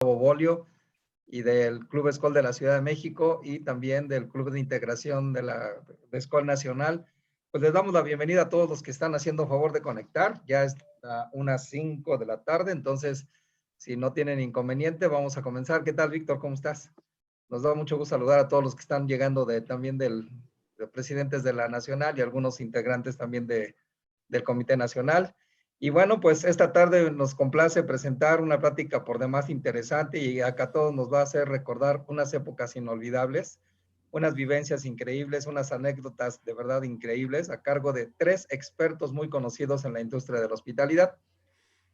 Bolio y del Club Escol de la Ciudad de México y también del Club de Integración de Escol Nacional. Pues les damos la bienvenida a todos los que están haciendo favor de conectar. Ya es unas 5 de la tarde, entonces si no tienen inconveniente, vamos a comenzar. ¿Qué tal, Víctor? ¿Cómo estás? Nos da mucho gusto saludar a todos los que están llegando también de presidentes de la Nacional y algunos integrantes también del Comité Nacional. Y bueno, pues esta tarde nos complace presentar una plática por demás interesante y acá todos nos va a hacer recordar unas épocas inolvidables, unas vivencias increíbles, unas anécdotas de verdad increíbles a cargo de 3 expertos muy conocidos en la industria de la hospitalidad.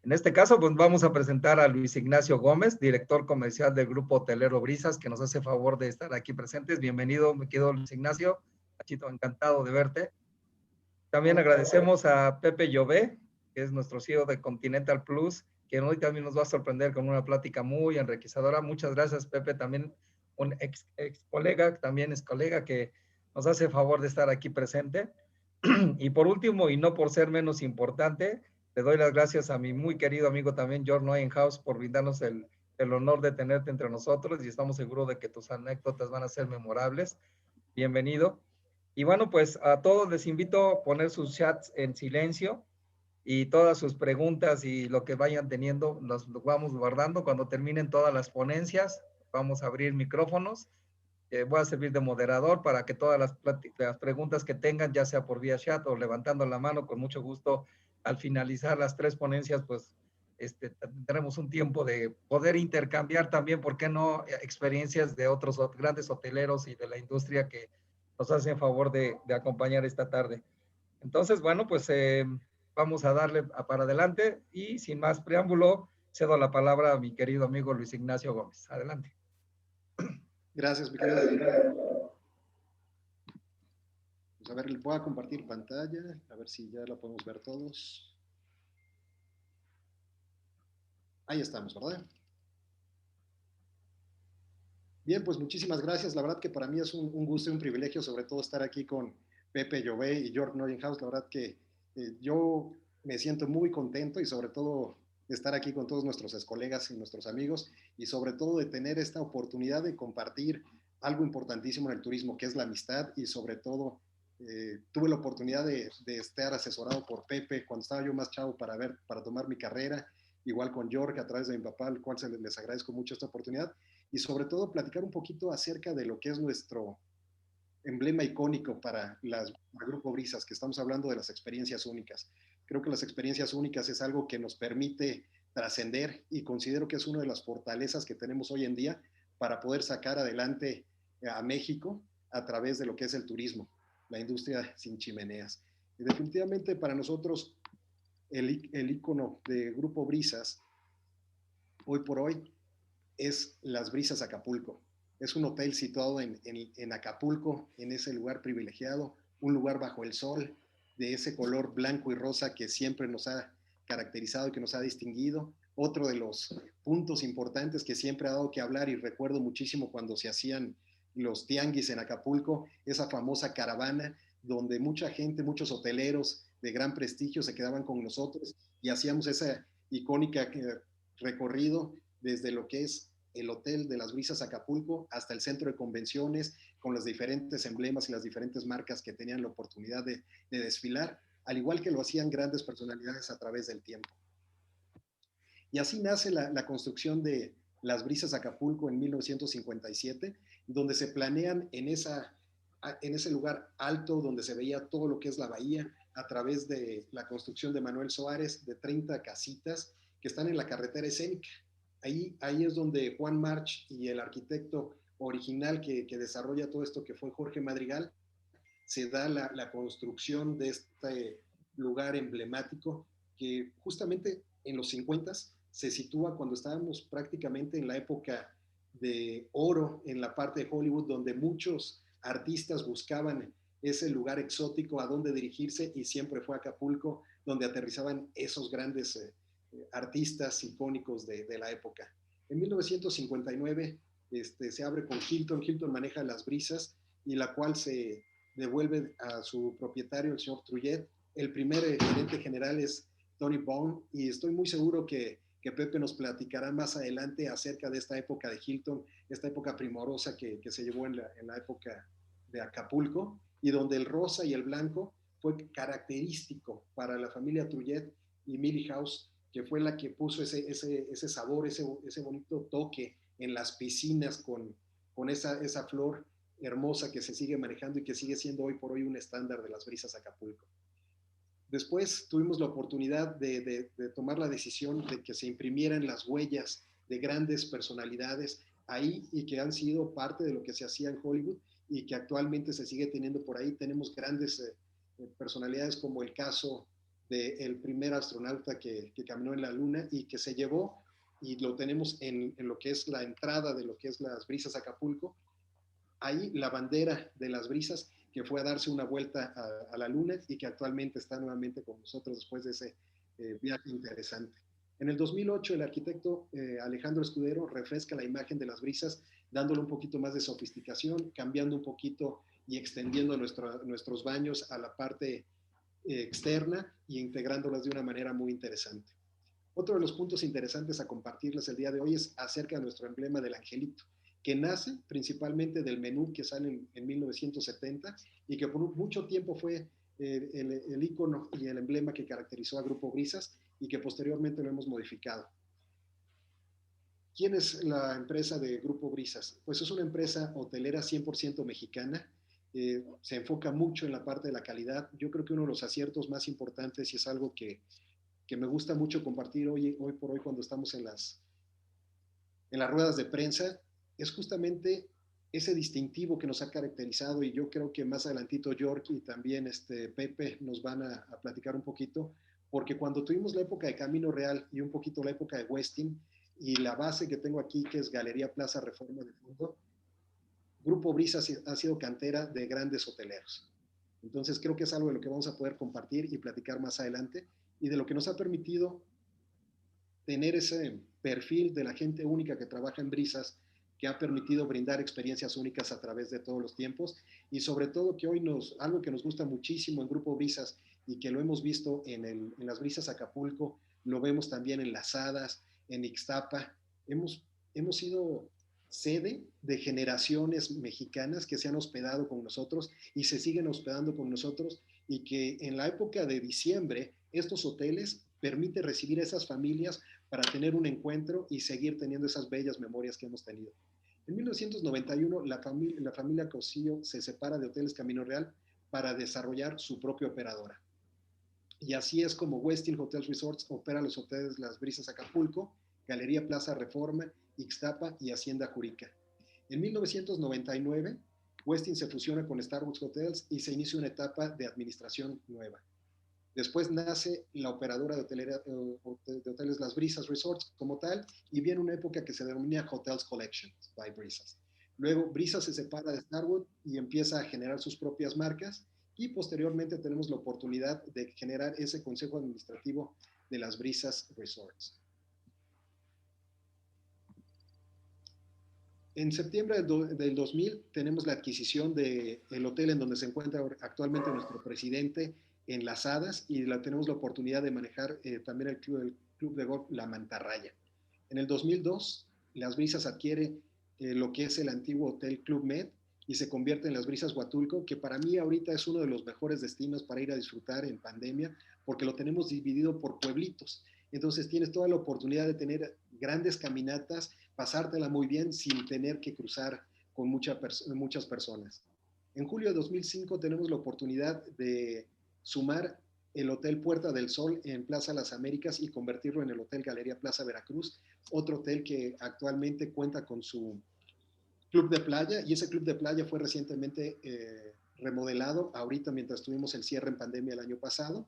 En este caso, pues vamos a presentar a Luis Ignacio Gómez, director comercial del Grupo Hotelero Brisas, que nos hace favor de estar aquí presentes. Bienvenido, mi querido Luis Ignacio. Chito, encantado de verte. También agradecemos a Pepe Llové, que es nuestro CEO de Continental Plus, que hoy también nos va a sorprender con una plática muy enriquecedora. Muchas gracias, Pepe, también un ex colega, también es colega que nos hace favor de estar aquí presente. Y por último, y no por ser menos importante, le doy las gracias a mi muy querido amigo también, George Neuenhaus, por brindarnos el honor de tenerte entre nosotros y estamos seguros de que tus anécdotas van a ser memorables. Bienvenido. Y bueno, pues a todos les invito a poner sus chats en silencio y todas sus preguntas y lo que vayan teniendo los vamos guardando. Cuando terminen todas las ponencias, vamos a abrir micrófonos. Voy a servir de moderador para que todas las preguntas que tengan, ya sea por vía chat o levantando la mano, con mucho gusto, al finalizar las 3 ponencias, pues tendremos un tiempo de poder intercambiar también, ¿por qué no?, experiencias de otros grandes hoteleros y de la industria que nos hacen favor de acompañar esta tarde. Entonces, bueno, pues vamos a darle para adelante y sin más preámbulo, cedo la palabra a mi querido amigo Luis Ignacio Gómez. Adelante. Gracias, mi querido. Pues a ver, voy a compartir pantalla, a ver si ya la podemos ver todos. Ahí estamos, ¿verdad? Bien, pues muchísimas gracias. La verdad que para mí es un gusto y un privilegio, sobre todo estar aquí con Pepe Llové y George Neuenhaus. La verdad que yo me siento muy contento y sobre todo de estar aquí con todos nuestros colegas y nuestros amigos y sobre todo de tener esta oportunidad de compartir algo importantísimo en el turismo, que es la amistad y sobre todo tuve la oportunidad de estar asesorado por Pepe cuando estaba yo más chavo para tomar mi carrera, igual con George a través de mi papá, al cual les agradezco mucho esta oportunidad y sobre todo platicar un poquito acerca de lo que es nuestro emblema icónico para el Grupo Brisas, que estamos hablando de las experiencias únicas. Creo que las experiencias únicas es algo que nos permite trascender y considero que es una de las fortalezas que tenemos hoy en día para poder sacar adelante a México a través de lo que es el turismo, la industria sin chimeneas. Y definitivamente para nosotros el ícono de Grupo Brisas, hoy por hoy, es Las Brisas Acapulco. Es un hotel situado en Acapulco, en ese lugar privilegiado, un lugar bajo el sol, de ese color blanco y rosa que siempre nos ha caracterizado y que nos ha distinguido. Otro de los puntos importantes que siempre ha dado que hablar, y recuerdo muchísimo cuando se hacían los tianguis en Acapulco, esa famosa caravana donde mucha gente, muchos hoteleros de gran prestigio se quedaban con nosotros y hacíamos esa icónica recorrido desde lo que es el Hotel de las Brisas Acapulco hasta el centro de convenciones con los diferentes emblemas y las diferentes marcas que tenían la oportunidad de desfilar, al igual que lo hacían grandes personalidades a través del tiempo. Y así nace la construcción de Las Brisas Acapulco en 1957, donde se planean en ese lugar alto donde se veía todo lo que es la bahía a través de la construcción de Manuel Suárez de 30 casitas que están en la carretera escénica. Ahí es donde Juan March y el arquitecto original que desarrolla todo esto, que fue Jorge Madrigal, se da la construcción de este lugar emblemático que justamente en los 50 se sitúa cuando estábamos prácticamente en la época de oro en la parte de Hollywood, donde muchos artistas buscaban ese lugar exótico a donde dirigirse y siempre fue Acapulco donde aterrizaban esos grandes artistas icónicos de la época. En 1959 se abre con Hilton. Hilton maneja Las Brisas y la cual se devuelve a su propietario, el señor Trullet. El primer gerente general es Tony Bond y estoy muy seguro que que Pepe nos platicará más adelante acerca de esta época de Hilton, esta época primorosa que se llevó en la época de Acapulco, y donde el rosa y el blanco fue característico para la familia Trullet y Millie House, que fue la que puso ese sabor, ese bonito toque en las piscinas con esa flor hermosa que se sigue manejando y que sigue siendo hoy por hoy un estándar de las brisas Acapulco. Después tuvimos la oportunidad de tomar la decisión de que se imprimieran las huellas de grandes personalidades ahí y que han sido parte de lo que se hacía en Hollywood y que actualmente se sigue teniendo por ahí. Tenemos grandes personalidades como el caso del primer astronauta que caminó en la Luna y que se llevó, y lo tenemos en lo que es la entrada de lo que es las brisas Acapulco, ahí la bandera de las brisas que fue a darse una vuelta a la luna y que actualmente está nuevamente con nosotros después de ese viaje interesante. En el 2008 el arquitecto Alejandro Escudero refresca la imagen de las brisas dándole un poquito más de sofisticación, cambiando un poquito y extendiendo nuestros baños a la parte externa y integrándolas de una manera muy interesante. Otro de los puntos interesantes a compartirles el día de hoy es acerca de nuestro emblema del angelito, que nace principalmente del menú que sale en 1970 y que por mucho tiempo fue el icono y el emblema que caracterizó a Grupo Brisas y que posteriormente lo hemos modificado. ¿Quién es la empresa de Grupo Brisas? Pues es una empresa hotelera 100% mexicana. Se enfoca mucho en la parte de la calidad. Yo creo que uno de los aciertos más importantes, y es algo que me gusta mucho compartir hoy por hoy cuando estamos en las ruedas de prensa, es justamente ese distintivo que nos ha caracterizado, y yo creo que más adelantito York y también Pepe nos van a platicar un poquito, porque cuando tuvimos la época de Camino Real y un poquito la época de Westin, y la base que tengo aquí, que es Galería Plaza Reforma de fondo, Grupo Brisa ha sido cantera de grandes hoteleros. Entonces creo que es algo de lo que vamos a poder compartir y platicar más adelante, y de lo que nos ha permitido tener ese perfil de la gente única que trabaja en Brisas, que ha permitido brindar experiencias únicas a través de todos los tiempos, y sobre todo que hoy algo que nos gusta muchísimo en Grupo Brisas y que lo hemos visto en las Brisas Acapulco, lo vemos también en Las Hadas, en Ixtapa, hemos sido sede de generaciones mexicanas que se han hospedado con nosotros y se siguen hospedando con nosotros, y que en la época de diciembre estos hoteles permiten recibir a esas familias para tener un encuentro y seguir teniendo esas bellas memorias que hemos tenido. En 1991, la familia Cosillo se separa de Hoteles Camino Real para desarrollar su propia operadora. Y así es como Westin Hotels Resorts opera los hoteles Las Brisas Acapulco, Galería Plaza Reforma, Ixtapa y Hacienda Jurica. En 1999, Westin se fusiona con Starbucks Hotels y se inicia una etapa de administración nueva. Después nace la operadora de hoteles Las Brisas Resorts como tal, y viene una época que se denomina Hotels Collection by Brisas. Luego Brisas se separa de Starwood y empieza a generar sus propias marcas, y posteriormente tenemos la oportunidad de generar ese consejo administrativo de Las Brisas Resorts. En septiembre del 2000 tenemos la adquisición del hotel en donde se encuentra actualmente nuestro presidente en Las Hadas, y tenemos la oportunidad de manejar también el club de golf La Mantarraya. En el 2002, Las Brisas adquiere lo que es el antiguo Hotel Club Med y se convierte en Las Brisas Huatulco, que para mí ahorita es uno de los mejores destinos para ir a disfrutar en pandemia, porque lo tenemos dividido por pueblitos. Entonces tienes toda la oportunidad de tener grandes caminatas, pasártela muy bien sin tener que cruzar con muchas personas. En julio de 2005 tenemos la oportunidad de sumar el Hotel Puerta del Sol en Plaza Las Américas y convertirlo en el Hotel Galería Plaza Veracruz, otro hotel que actualmente cuenta con su club de playa, y ese club de playa fue recientemente remodelado ahorita mientras tuvimos el cierre en pandemia el año pasado.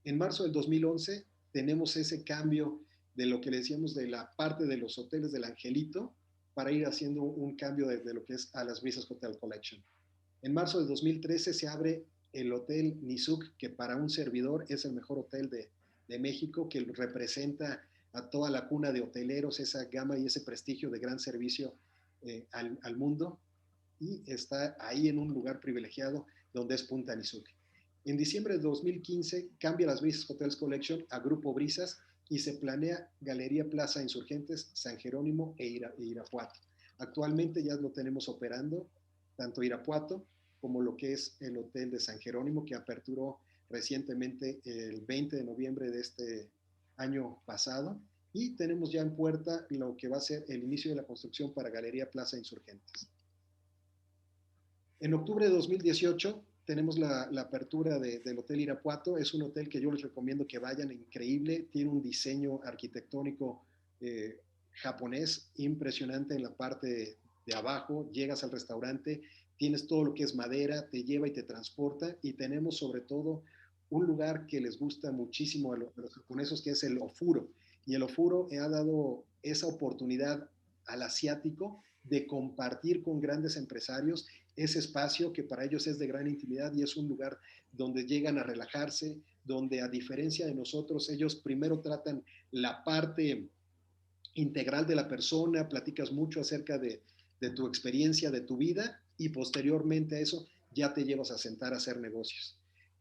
En marzo del 2011 tenemos ese cambio de lo que le decíamos de la parte de los hoteles del Angelito, para ir haciendo un cambio de lo que es a Las Brisas Hotel Collection. En marzo de 2013 se abre el Hotel Nizuc, que para un servidor es el mejor hotel de México, que representa a toda la cuna de hoteleros, esa gama y ese prestigio de gran servicio al mundo, y está ahí en un lugar privilegiado donde es Punta Nizuc. En diciembre de 2015 cambia Las Brisas Hotels Collection a Grupo Brisas, y se planea Galería Plaza Insurgentes, San Jerónimo e Irapuato. Actualmente ya lo tenemos operando, tanto Irapuato como lo que es el Hotel de San Jerónimo, que aperturó recientemente el 20 de noviembre de este año pasado, y tenemos ya en puerta lo que va a ser el inicio de la construcción para Galería Plaza Insurgentes. En octubre de 2018 tenemos la apertura del Hotel Irapuato. Es un hotel que yo les recomiendo que vayan, increíble. Tiene un diseño arquitectónico japonés impresionante en la parte de abajo. Llegas al restaurante, tienes todo lo que es madera, te lleva y te transporta. Y tenemos sobre todo un lugar que les gusta muchísimo a los japoneses, que es el ofuro. Y el ofuro ha dado esa oportunidad al asiático de compartir con grandes empresarios ese espacio que para ellos es de gran intimidad y es un lugar donde llegan a relajarse, donde a diferencia de nosotros, ellos primero tratan la parte integral de la persona, platicas mucho acerca de tu experiencia, de tu vida, y posteriormente a eso ya te llevas a sentar a hacer negocios.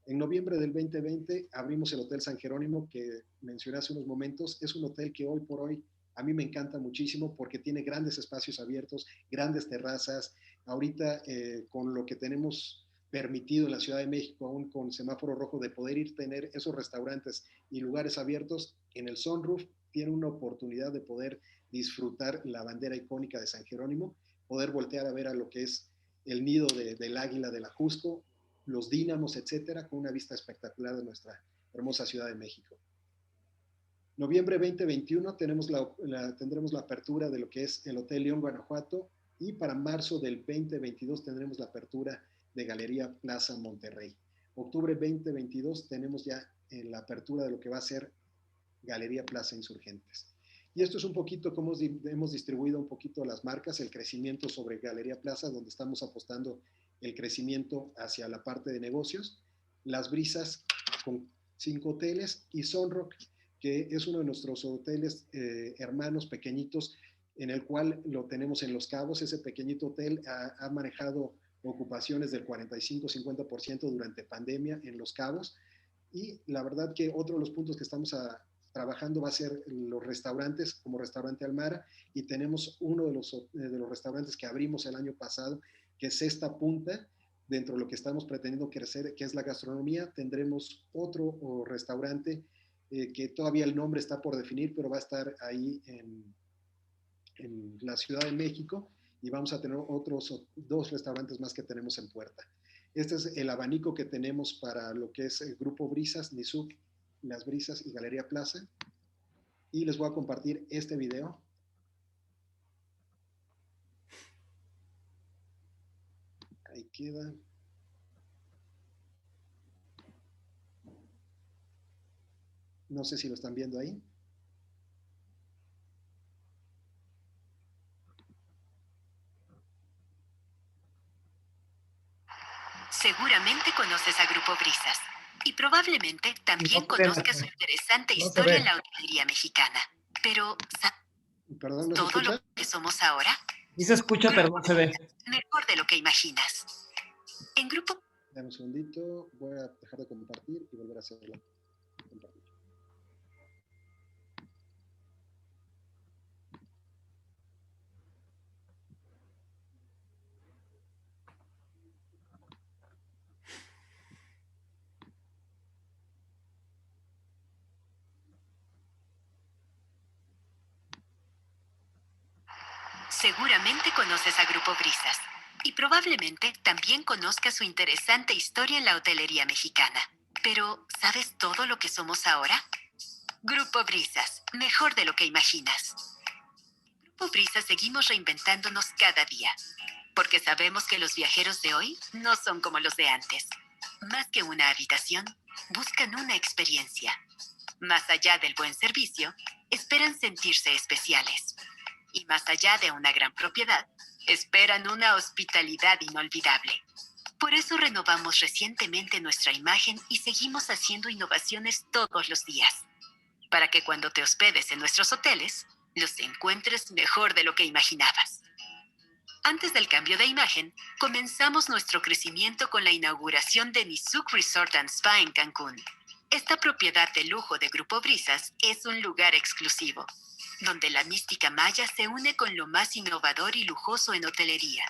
En noviembre del 2020 abrimos el Hotel San Jerónimo, que mencioné hace unos momentos. Es un hotel que hoy por hoy a mí me encanta muchísimo porque tiene grandes espacios abiertos, grandes terrazas. Ahorita con lo que tenemos permitido en la Ciudad de México, aún con semáforo rojo, de poder ir a tener esos restaurantes y lugares abiertos en el sunroof, tiene una oportunidad de poder disfrutar la bandera icónica de San Jerónimo, poder voltear a ver a lo que es el nido del águila del Ajusco, los dínamos, etcétera, con una vista espectacular de nuestra hermosa Ciudad de México. Noviembre 2021 tendremos la apertura de lo que es el Hotel León, Guanajuato, y para marzo del 2022 tendremos la apertura de Galería Plaza Monterrey. Octubre 2022 tenemos ya la apertura de lo que va a ser Galería Plaza Insurgentes. Y esto es un poquito cómo hemos distribuido un poquito las marcas, el crecimiento sobre Galería Plaza, donde estamos apostando el crecimiento hacia la parte de negocios, Las Brisas con 5 hoteles y Sunrock, que es uno de nuestros hoteles hermanos pequeñitos, en el cual lo tenemos en Los Cabos. Ese pequeñito hotel ha manejado ocupaciones del 45-50% durante pandemia en Los Cabos, y la verdad que otro de los puntos que estamos trabajando va a ser los restaurantes, como Restaurante Almara, y tenemos uno de los restaurantes que abrimos el año pasado, que es esta punta dentro de lo que estamos pretendiendo crecer, que es la gastronomía. Tendremos otro restaurante que todavía el nombre está por definir, pero va a estar ahí en la Ciudad de México, y vamos a tener otros 2 restaurantes más que tenemos en puerta. Este es el abanico que tenemos para lo que es el Grupo Brisas, Nizuc, Las Brisas y Galería Plaza. Y les voy a compartir este video. Ahí queda. No sé si lo están viendo ahí. Seguramente conoces a Grupo Brisas y probablemente también No se ve, conozcas su interesante no se historia en ve. la hotelería mexicana. Pero, ¿sabes Perdón, ¿no se todo escucha? lo que somos ahora? Sí se escucha, pero no se ve. Mejor de lo que imaginas. En Grupo Dame un segundito. Voy a dejar de compartir y volver a hacerlo. Compartir. seguramente conoces a Grupo Brisas y probablemente también conozcas su interesante historia en la hotelería mexicana. Pero, ¿sabes todo lo que somos ahora? Grupo Brisas, mejor de lo que imaginas. En Grupo Brisas seguimos reinventándonos cada día, porque sabemos que los viajeros de hoy no son como los de antes. Más que una habitación, buscan una experiencia. Más allá del buen servicio, esperan sentirse especiales. Y más allá de una gran propiedad, esperan una hospitalidad inolvidable. Por eso renovamos recientemente nuestra imagen y seguimos haciendo innovaciones todos los días, para que cuando te hospedes en nuestros hoteles, los encuentres mejor de lo que imaginabas. Antes del cambio de imagen, comenzamos nuestro crecimiento con la inauguración de Nizuc Resort and Spa en Cancún. Esta propiedad de lujo de Grupo Brisas es un lugar exclusivo, donde la mística maya se une con lo más innovador y lujoso en hotelería,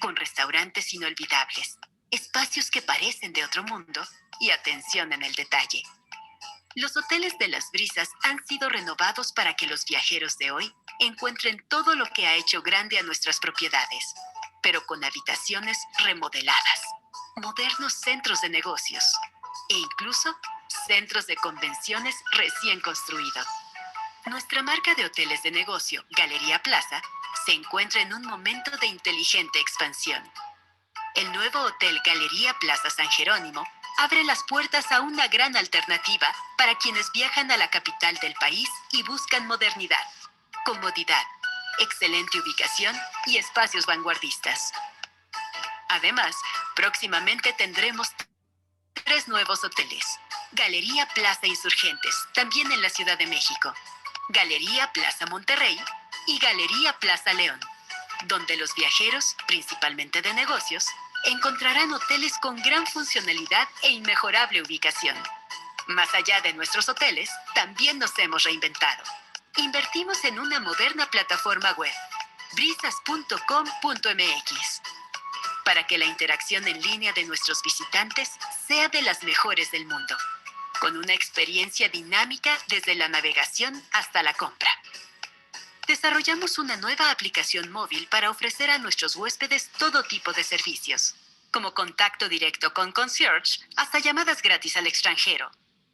con restaurantes inolvidables, espacios que parecen de otro mundo y atención en el detalle. Los hoteles de Las Brisas han sido renovados para que los viajeros de hoy encuentren todo lo que ha hecho grande a nuestras propiedades, pero con habitaciones remodeladas, modernos centros de negocios e incluso centros de convenciones recién construidos. Nuestra marca de hoteles de negocio, Galería Plaza, se encuentra en un momento de inteligente expansión. El nuevo hotel Galería Plaza San Jerónimo abre las puertas a una gran alternativa para quienes viajan a la capital del país y buscan modernidad, comodidad, excelente ubicación y espacios vanguardistas. Además, próximamente tendremos 3 nuevos hoteles. Galería Plaza Insurgentes, también en la Ciudad de México. Galería Plaza Monterrey y Galería Plaza León, donde los viajeros, principalmente de negocios, encontrarán hoteles con gran funcionalidad e inmejorable ubicación. Más allá de nuestros hoteles, también nos hemos reinventado. Invertimos en una moderna plataforma web, brisas.com.mx, para que la interacción en línea de nuestros visitantes sea de las mejores del mundo, con una experiencia dinámica desde la navegación hasta la compra. Desarrollamos una nueva aplicación móvil para ofrecer a nuestros huéspedes todo tipo de servicios, como contacto directo con concierge hasta llamadas gratis al extranjero.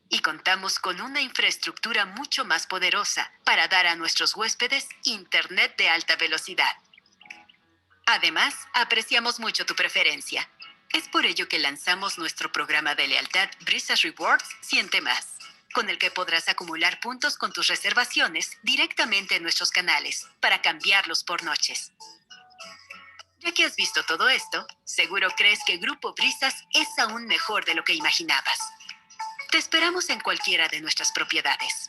Y contamos con una infraestructura mucho más poderosa para dar a nuestros huéspedes internet de alta velocidad. Además, apreciamos mucho tu preferencia. Es por ello que lanzamos nuestro programa de lealtad Brisas Rewards Siente Más, con el que podrás acumular puntos con tus reservaciones directamente en nuestros canales para cambiarlos por noches. Ya que has visto todo esto, seguro crees que Grupo Brisas es aún mejor de lo que imaginabas. Te esperamos en cualquiera de nuestras propiedades.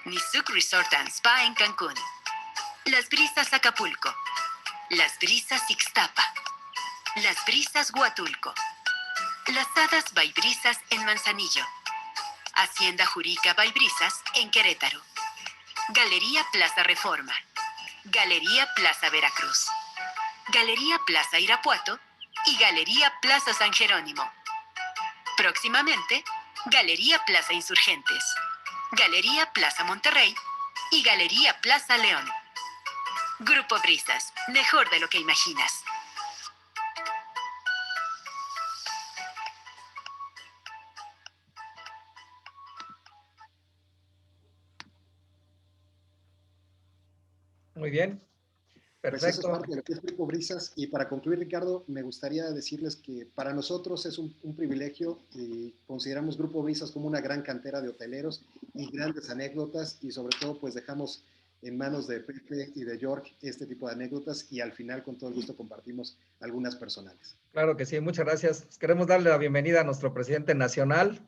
Nizuc Resort and Spa en Cancún, Las Brisas Acapulco, Las Brisas Ixtapa, Las Brisas Huatulco, Las Hadas by Brisas en Manzanillo, Hacienda Jurica by Brisas en Querétaro, Galería Plaza Reforma, Galería Plaza Veracruz, Galería Plaza Irapuato y Galería Plaza San Jerónimo. Próximamente, Galería Plaza Insurgentes, Galería Plaza Monterrey y Galería Plaza León. Grupo Brisas, mejor de lo que imaginas. Muy bien, Pues eso es perfecto. parte de lo que es Grupo Brisas. Y para concluir, Ricardo, me gustaría decirles que para nosotros es un privilegio y consideramos Grupo Brisas como una gran cantera de hoteleros y grandes anécdotas, y sobre todo pues dejamos en manos de Pepe y de York este tipo de anécdotas, y al final con todo el gusto compartimos algunas personales. Claro que sí, muchas gracias. Queremos darle la bienvenida a nuestro presidente nacional.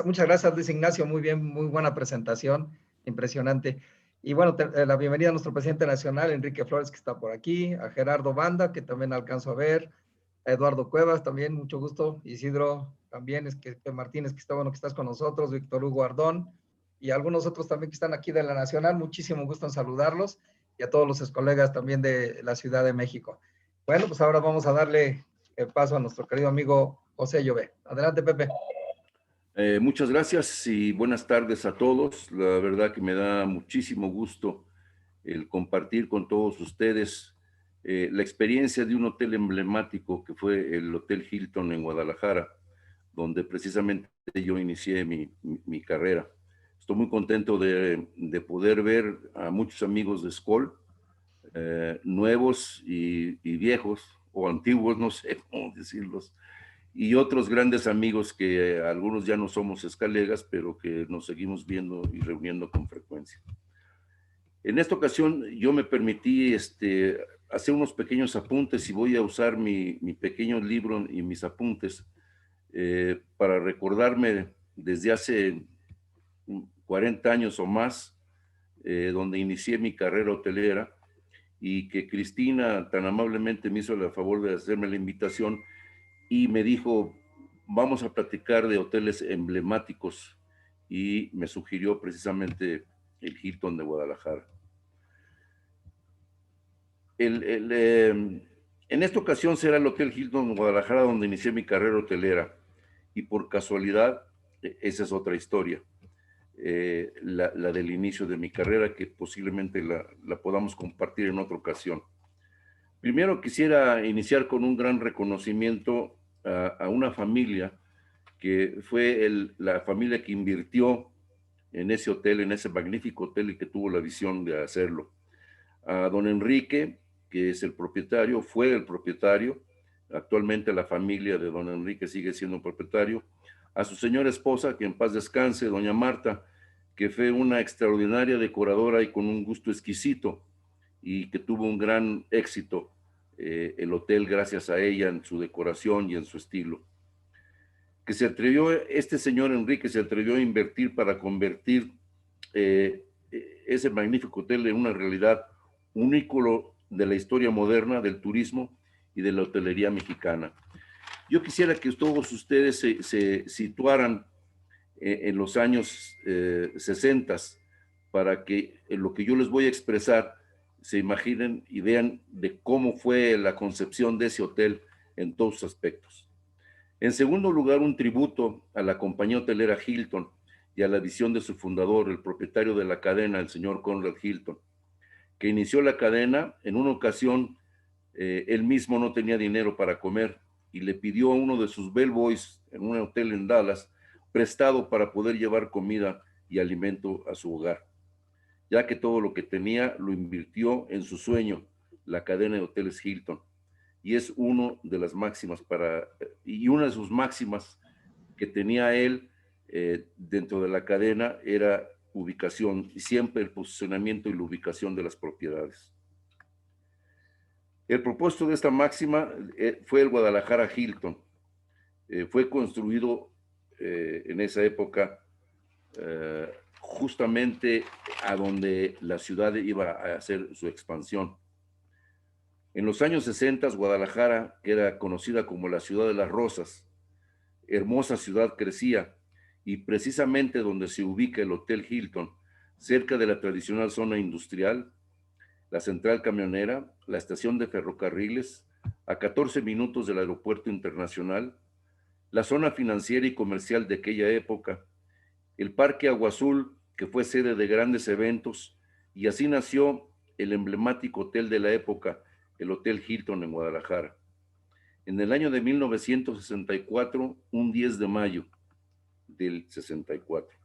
Muchas gracias, Luis Ignacio, muy bien, muy buena presentación, impresionante. Y bueno, la bienvenida a nuestro presidente nacional, Enrique Flores, que está por aquí, a Gerardo Banda, que también alcanzo a ver, a Eduardo Cuevas, también, mucho gusto, Isidro, también, Martínez, que está bueno que estás con nosotros, Víctor Hugo Ardón, y algunos otros también que están aquí de la Nacional, muchísimo gusto en saludarlos, y a todos los colegas también de la Ciudad de México. Bueno, pues ahora vamos a darle el paso a nuestro querido amigo José Llobé. Adelante, Pepe. Muchas gracias y buenas tardes a todos. La verdad que me da muchísimo gusto el compartir con todos ustedes la experiencia de un hotel emblemático que fue el Hotel Hilton en Guadalajara, donde precisamente yo inicié mi carrera. Estoy muy contento de poder ver a muchos amigos de Skol, nuevos y viejos, o antiguos, no sé cómo decirlos, y otros grandes amigos que algunos ya no somos escalegas, pero que nos seguimos viendo y reuniendo con frecuencia. En esta ocasión yo me permití hacer unos pequeños apuntes, y voy a usar mi pequeño libro y mis apuntes para recordarme desde hace 40 años o más, donde inicié mi carrera hotelera, y que Cristina tan amablemente me hizo el favor de hacerme la invitación y me dijo, vamos a platicar de hoteles emblemáticos y me sugirió precisamente el Hilton de Guadalajara. En esta ocasión será el Hotel Hilton de Guadalajara donde inicié mi carrera hotelera y por casualidad, esa es otra historia, la del inicio de mi carrera que posiblemente la podamos compartir en otra ocasión. Primero quisiera iniciar con un gran reconocimiento a una familia que fue la familia que invirtió en ese hotel, en ese magnífico hotel y que tuvo la visión de hacerlo. A don Enrique, que es el propietario, fue el propietario, actualmente la familia de don Enrique sigue siendo propietario, a su señora esposa, que en paz descanse, doña Marta, que fue una extraordinaria decoradora y con un gusto exquisito y que tuvo un gran éxito el hotel gracias a ella en su decoración y en su estilo. Que se atrevió, este señor Enrique se atrevió a invertir para convertir ese magnífico hotel en una realidad, un ícono de la historia moderna del turismo y de la hotelería mexicana. Yo quisiera que todos ustedes se situaran en los años 60 para que lo que yo les voy a expresar se imaginen y vean de cómo fue la concepción de ese hotel en todos sus aspectos. En segundo lugar, un tributo a la compañía hotelera Hilton y a la visión de su fundador, el propietario de la cadena, el señor Conrad Hilton, que inició la cadena. En una ocasión, él mismo no tenía dinero para comer y le pidió a uno de sus bellboys en un hotel en Dallas prestado para poder llevar comida y alimento a su hogar, ya que todo lo que tenía lo invirtió en su sueño, la cadena de hoteles Hilton. Y es una de las máximas y una de sus máximas que tenía él dentro de la cadena era ubicación, y siempre el posicionamiento y la ubicación de las propiedades. El propósito de esta máxima fue el Guadalajara Hilton. Fue construido en esa época justamente a donde la ciudad iba a hacer su expansión. En los años 60, Guadalajara, que era conocida como la ciudad de las rosas, hermosa ciudad, crecía, y precisamente donde se ubica el Hotel Hilton, cerca de la tradicional zona industrial, la central camionera, la estación de ferrocarriles, a 14 minutos del aeropuerto internacional, la zona financiera y comercial de aquella época, el Parque Agua Azul, que fue sede de grandes eventos, y así nació el emblemático hotel de la época, el Hotel Hilton en Guadalajara. En el año de 1964, un 10 de mayo del 64.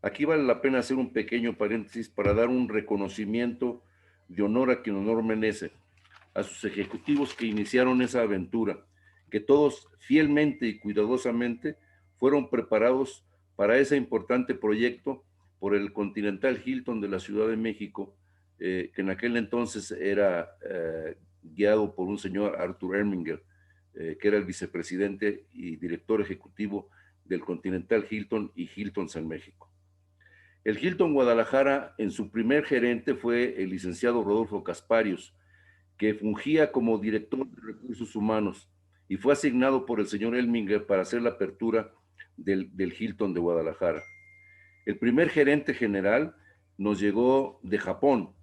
Aquí vale la pena hacer un pequeño paréntesis para dar un reconocimiento de honor a quien honor merece, a sus ejecutivos que iniciaron esa aventura, que todos fielmente y cuidadosamente fueron preparados para ese importante proyecto por el Continental Hilton de la Ciudad de México, que en aquel entonces era guiado por un señor Arthur Erminger, que era el vicepresidente y director ejecutivo del Continental Hilton y Hiltons en México. El Hilton Guadalajara, en su primer gerente fue el licenciado Rodolfo Casparios, que fungía como director de recursos humanos y fue asignado por el señor Erminger para hacer la apertura del Hilton de Guadalajara. El primer gerente general nos llegó de Japón,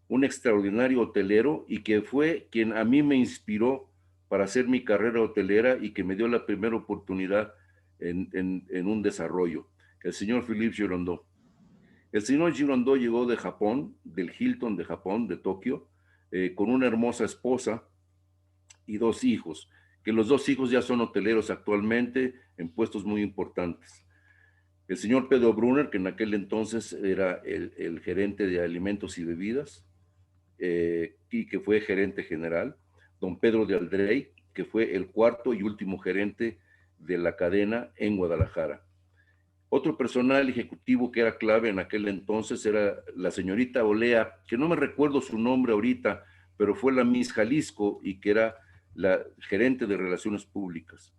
un extraordinario hotelero y que fue quien a mí me inspiró para hacer mi carrera hotelera y que me dio la primera oportunidad en un desarrollo, el señor Philippe Girondeau. El señor Girondeau llegó de Japón, del Hilton de Japón, de Tokio, con una hermosa esposa y 2 hijos, que los 2 hijos ya son hoteleros actualmente en puestos muy importantes. El señor Pedro Brunner, que en aquel entonces era el gerente de alimentos y bebidas, y que fue gerente general. Don Pedro de Aldrey, que fue el 4º y último gerente de la cadena en Guadalajara. Otro personal ejecutivo que era clave en aquel entonces era la señorita Olea, que no me recuerdo su nombre ahorita, pero fue la Miss Jalisco y que era la gerente de Relaciones Públicas.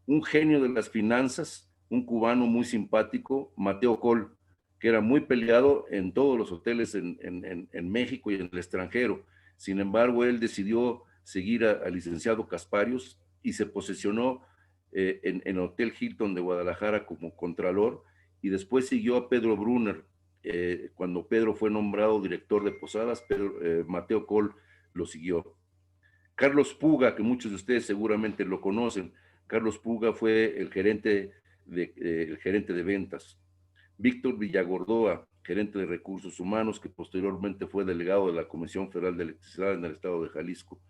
Un genio de las finanzas, un cubano muy simpático, Mateo Col, que era muy peleado en todos los hoteles en México y en el extranjero. Sin embargo, él decidió seguir al licenciado Casparios y se posesionó en Hotel Hilton de Guadalajara como contralor, y después siguió a Pedro Brunner. Cuando Pedro fue nombrado director de Posadas, Mateo Col lo siguió. Carlos Puga, que muchos de ustedes seguramente lo conocen, Carlos Puga fue el gerente de ventas. Víctor Villagordoa, gerente de recursos humanos, que posteriormente fue delegado de la Comisión Federal de Electricidad en el estado de Jalisco.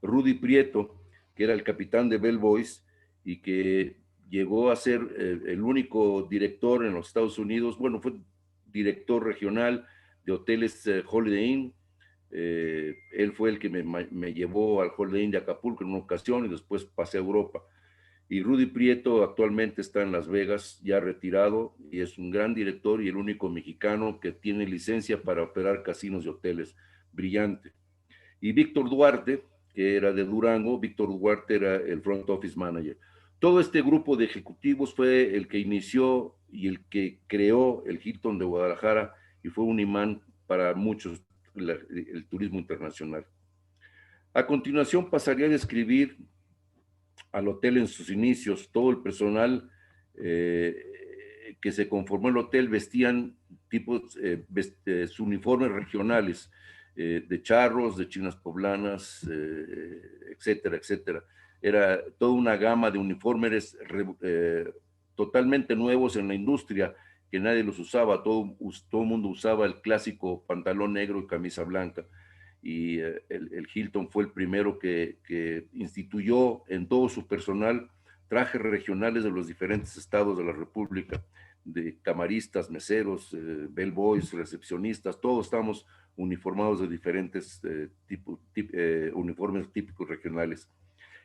Rudy Prieto, que era el capitán de Bell Boys y que llegó a ser el único director en los Estados Unidos, bueno, fue director regional de hoteles Holiday Inn. Él fue el que me llevó al Holiday Inn de Acapulco en una ocasión y después pasé a Europa. Y Rudy Prieto actualmente está en Las Vegas, ya retirado, y es un gran director y el único mexicano que tiene licencia para operar casinos y hoteles. Brillante. Y Víctor Duarte, que era de Durango, Víctor Duarte era el front office manager. Todo este grupo de ejecutivos fue el que inició y el que creó el Hilton de Guadalajara y fue un imán para muchos el turismo internacional. A continuación pasaría a describir al hotel en sus inicios. Todo el personal que se conformó el hotel vestían sus uniformes regionales, de charros, de chinas poblanas, etcétera, etcétera. Era toda una gama de uniformes totalmente nuevos en la industria, que nadie los usaba, todo el mundo usaba el clásico pantalón negro y camisa blanca. Y el Hilton fue el primero que instituyó en todo su personal trajes regionales de los diferentes estados de la República, de camaristas, meseros, bellboys, recepcionistas, todos estamos uniformados de diferentes uniformes típicos regionales.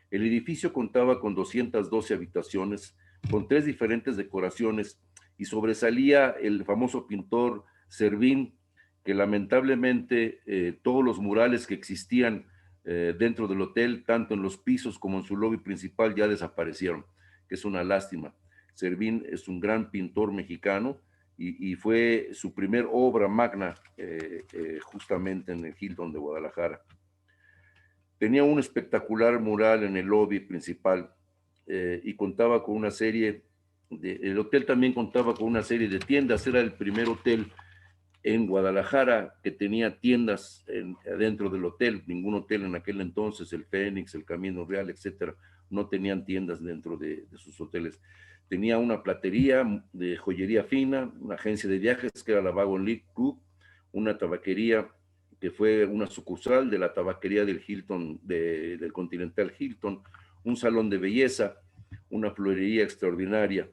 El edificio contaba con 212 habitaciones, con 3 diferentes decoraciones, y sobresalía el famoso pintor Servín, que lamentablemente todos los murales que existían dentro del hotel, tanto en los pisos como en su lobby principal, ya desaparecieron, que es una lástima. Servín es un gran pintor mexicano y fue su primer obra magna justamente en el Hilton de Guadalajara. Tenía un espectacular mural en el lobby principal y contaba con una serie, el hotel también contaba con una serie de tiendas. Era el primer hotel en Guadalajara que tenía tiendas dentro del hotel. Ningún hotel en aquel entonces, el Fénix, el Camino Real, etcétera, no tenían tiendas dentro de sus hoteles. Tenía una platería de joyería fina, una agencia de viajes que era la Wagon League Group, una tabaquería que fue una sucursal de la tabaquería del Hilton, del Continental Hilton, un salón de belleza, una florería extraordinaria.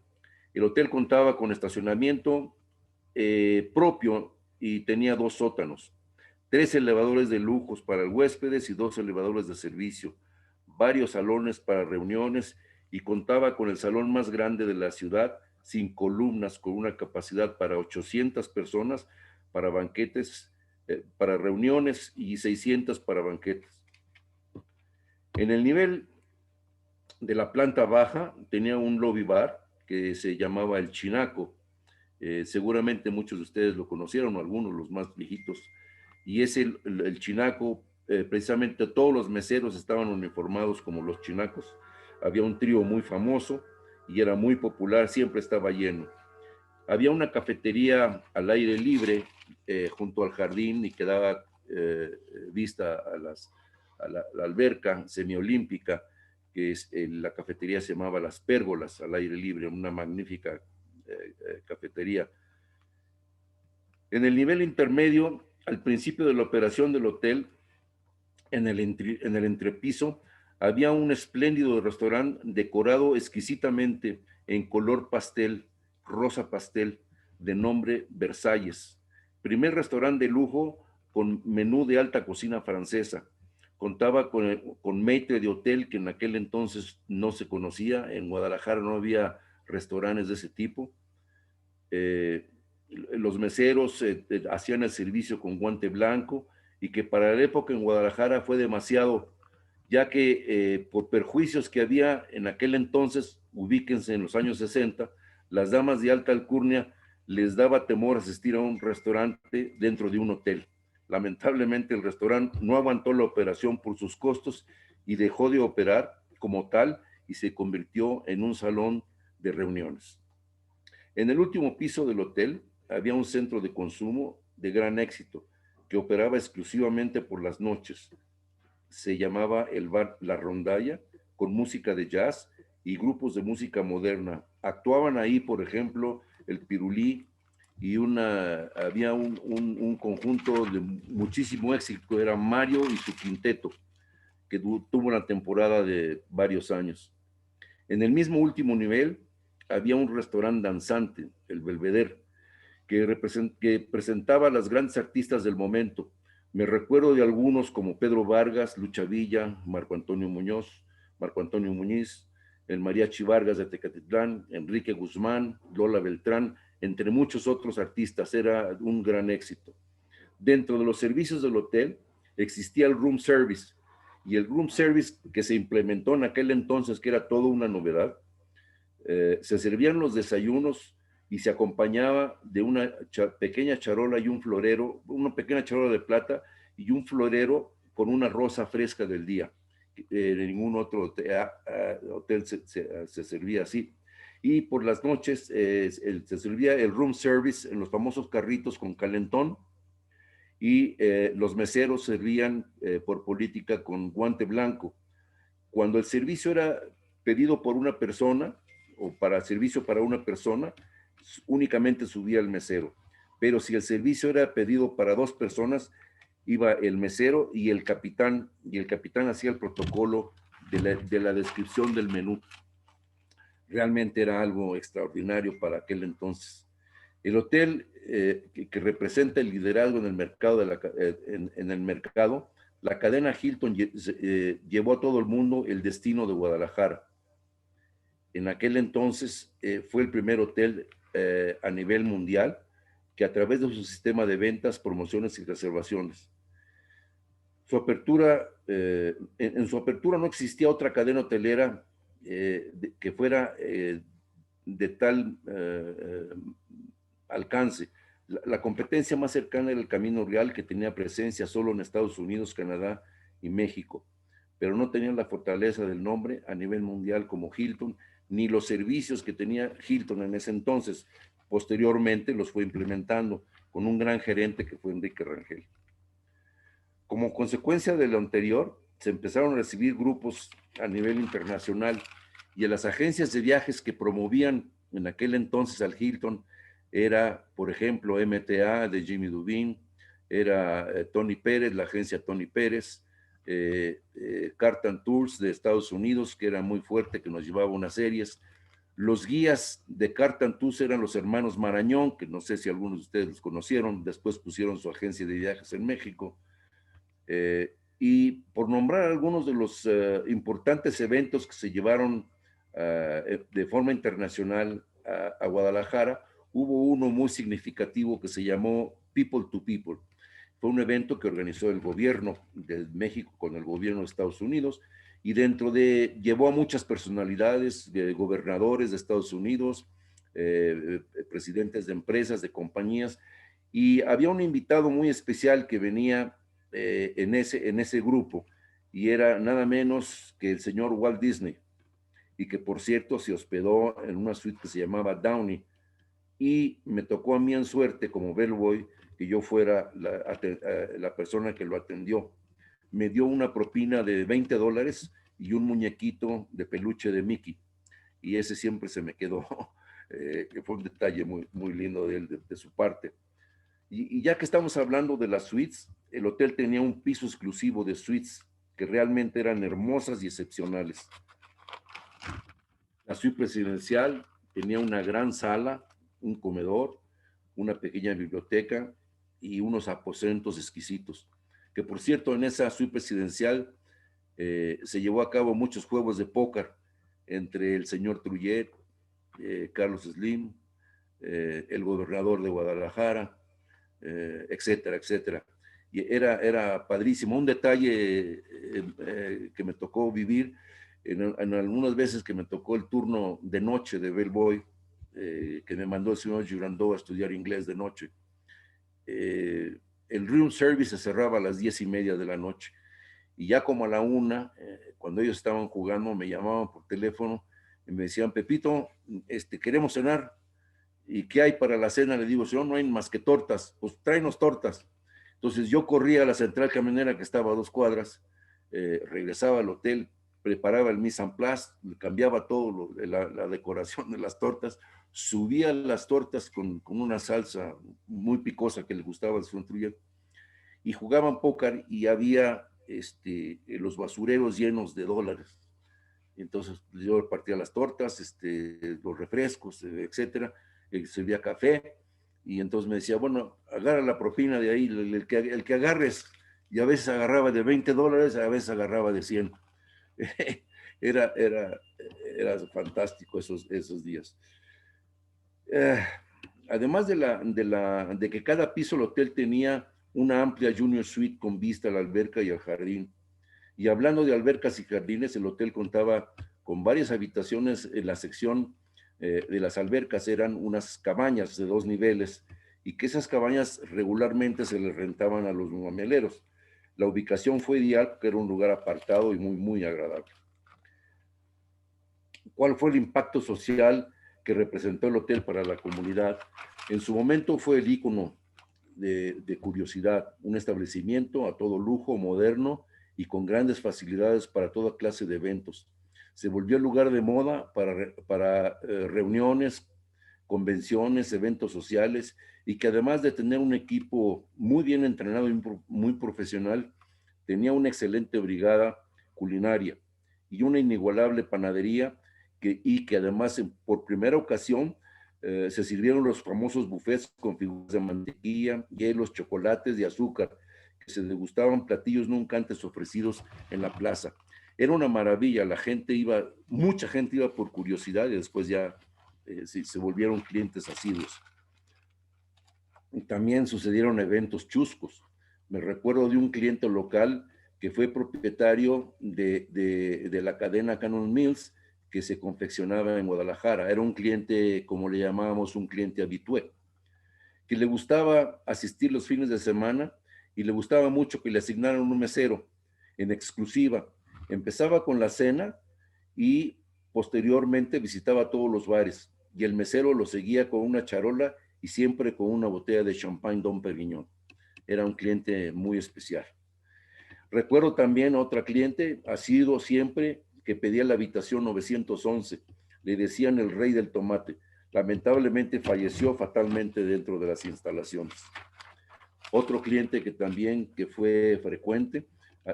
El hotel contaba con estacionamiento propio y tenía 2 sótanos, 3 elevadores de lujos para huéspedes y 2 elevadores de servicio, varios salones para reuniones, y contaba con el salón más grande de la ciudad, sin columnas, con una capacidad para 800 personas, para banquetes, para reuniones, y 600 para banquetes. En el nivel de la planta baja tenía un lobby bar que se llamaba El Chinaco. Seguramente muchos de ustedes lo conocieron, o algunos, los más viejitos, y es el Chinaco. Precisamente todos los meseros estaban uniformados como los chinacos. Había un trío muy famoso y era muy popular, siempre estaba lleno. Había una cafetería al aire libre junto al jardín y que daba vista a la alberca semiolímpica, que es la cafetería se llamaba Las Pérgolas, al aire libre, una magnífica cafetería. En el nivel intermedio, al principio de la operación del hotel, en el entrepiso, había un espléndido restaurante decorado exquisitamente en color pastel, rosa pastel, de nombre Versalles. Primer restaurante de lujo con menú de alta cocina francesa. Contaba con maitre de hotel, que en aquel entonces no se conocía. En Guadalajara no había restaurantes de ese tipo. Los meseros hacían el servicio con guante blanco, y que para la época en Guadalajara fue demasiado, ya que por perjuicios que había en aquel entonces, ubíquense en los años 60, las damas de alta alcurnia les daba temor asistir a un restaurante dentro de un hotel. Lamentablemente el restaurante no aguantó la operación por sus costos y dejó de operar como tal, y se convirtió en un salón de reuniones. En el último piso del hotel había un centro de consumo de gran éxito que operaba exclusivamente por las noches. Se llamaba el bar La Rondalla, con música de jazz y grupos de música moderna. Actuaban ahí, por ejemplo, el Pirulí, y había un conjunto de muchísimo éxito, era Mario y su quinteto, que tuvo una temporada de varios años. En el mismo último nivel había un restaurante danzante, el Belvedere, que presentaba a las grandes artistas del momento. Me recuerdo de algunos como Pedro Vargas, Lucha Villa, Marco Antonio Muñiz, el Mariachi Vargas de Tecatitlán, Enrique Guzmán, Lola Beltrán, entre muchos otros artistas. Era un gran éxito. Dentro de los servicios del hotel existía el room service, y el room service que se implementó en aquel entonces, que era toda una novedad, se servían los desayunos y se acompañaba de una pequeña charola y un florero, una pequeña charola de plata y un florero con una rosa fresca del día. En ningún otro hotel se servía así. Y por las noches se servía el room service en los famosos carritos con calentón, y los meseros servían por política con guante blanco. Cuando el servicio era pedido por una persona o para servicio para una persona, únicamente subía el mesero. Pero si el servicio era pedido para dos personas, iba el mesero y el capitán hacía el protocolo de la descripción del menú. Realmente era algo extraordinario para aquel entonces. El hotel que representa el liderazgo en el mercado, en el mercado, la cadena Hilton llevó a todo el mundo el destino de Guadalajara. En aquel entonces fue el primer hotel a nivel mundial que, a través de su sistema de ventas, promociones y reservaciones, en su apertura no existía otra cadena hotelera que fuera de tal alcance. La competencia más cercana era el Camino Real, que tenía presencia solo en Estados Unidos, Canadá y México, pero no tenían la fortaleza del nombre a nivel mundial como Hilton, ni los servicios que tenía Hilton en ese entonces. Posteriormente los fue implementando con un gran gerente que fue Enrique Rangel. Como consecuencia de lo anterior, se empezaron a recibir grupos a nivel internacional, y a las agencias de viajes que promovían en aquel entonces al Hilton era, por ejemplo, MTA de Jimmy Dubin, era Tony Pérez, la agencia Tony Pérez, Cartan Tours de Estados Unidos, que era muy fuerte, que nos llevaba unas series. Los guías de Cartan Tours eran los hermanos Marañón, que no sé si algunos de ustedes los conocieron, después pusieron su agencia de viajes en México. Y por nombrar algunos de los importantes eventos que se llevaron de forma internacional a Guadalajara, hubo uno muy significativo que se llamó People to People. Fue un evento que organizó el gobierno de México con el gobierno de Estados Unidos, y llevó a muchas personalidades, gobernadores de Estados Unidos, presidentes de empresas, de compañías, y había un invitado muy especial que venía en ese grupo, y era nada menos que el señor Walt Disney, y que, por cierto, se hospedó en una suite que se llamaba Downey, y me tocó a mí en suerte como bellboy que yo fuera la persona que lo atendió. Me dio una propina de $20 y un muñequito de peluche de Mickey, y ese siempre se me quedó, que fue un detalle muy, muy lindo de su parte. Y ya que estamos hablando de las suites, el hotel tenía un piso exclusivo de suites que realmente eran hermosas y excepcionales. La suite presidencial tenía una gran sala, un comedor, una pequeña biblioteca y unos aposentos exquisitos. Que, por cierto, en esa suite presidencial se llevó a cabo muchos juegos de póker entre el señor Trujillo, Carlos Slim, el gobernador de Guadalajara, etcétera, etcétera. Y era padrísimo. Un detalle que me tocó vivir en algunas veces que me tocó el turno de noche de bellboy, que me mandó el señor Girandot a estudiar inglés de noche. El room service se cerraba a las 10:30 de la noche, Y ya como a la 1, cuando ellos estaban jugando, me llamaban por teléfono y me decían, Pepito, queremos cenar. ¿Y qué hay para la cena? Le digo, no hay más que tortas. Pues tráenos tortas. Entonces yo corría a la central camionera que estaba a 2 cuadras, regresaba al hotel, preparaba el mise en place, cambiaba todo la decoración de las tortas, subía las tortas con una salsa muy picosa que le gustaba a su Trujillo, y jugaban póker y había los basureros llenos de dólares. Entonces yo repartía las tortas, los refrescos, etcétera, servía café, y entonces me decía, bueno, agarra la propina de ahí, el que agarres, y a veces agarraba de $20, a veces agarraba de 100. Era fantástico esos días. Además de que cada piso del hotel tenía una amplia junior suite con vista a la alberca y al jardín. Y hablando de albercas y jardines, el hotel contaba con varias habitaciones. En la sección de las albercas eran unas cabañas de 2 niveles, y que esas cabañas regularmente se les rentaban a los mameleros. La ubicación fue ideal porque era un lugar apartado y muy, muy agradable. ¿Cuál fue el impacto social que representó el hotel para la comunidad? En su momento fue el ícono de curiosidad, un establecimiento a todo lujo, moderno y con grandes facilidades para toda clase de eventos. Se volvió el lugar de moda para reuniones, convenciones, eventos sociales, y que además de tener un equipo muy bien entrenado y muy profesional, tenía una excelente brigada culinaria y una inigualable panadería, y que además por primera ocasión se sirvieron los famosos buffets con figuras de mantequilla, hielos, chocolates y azúcar, que se degustaban platillos nunca antes ofrecidos en la plaza. Era una maravilla, mucha gente iba por curiosidad, y después ya se volvieron clientes asiduos. También sucedieron eventos chuscos. Me recuerdo de un cliente local que fue propietario de la cadena Cannon Mills, que se confeccionaba en Guadalajara. Era un cliente, como le llamábamos, un cliente habitué, que le gustaba asistir los fines de semana, y le gustaba mucho que le asignaran un mesero en exclusiva. Empezaba con la cena y posteriormente visitaba todos los bares, y el mesero lo seguía con una charola y siempre con una botella de champagne Dom Perignon. Era un cliente muy especial. Recuerdo también a otra cliente, asiduo siempre, que pedía la habitación 911. Le decían el rey del tomate. Lamentablemente falleció fatalmente dentro de las instalaciones. Otro cliente que fue frecuente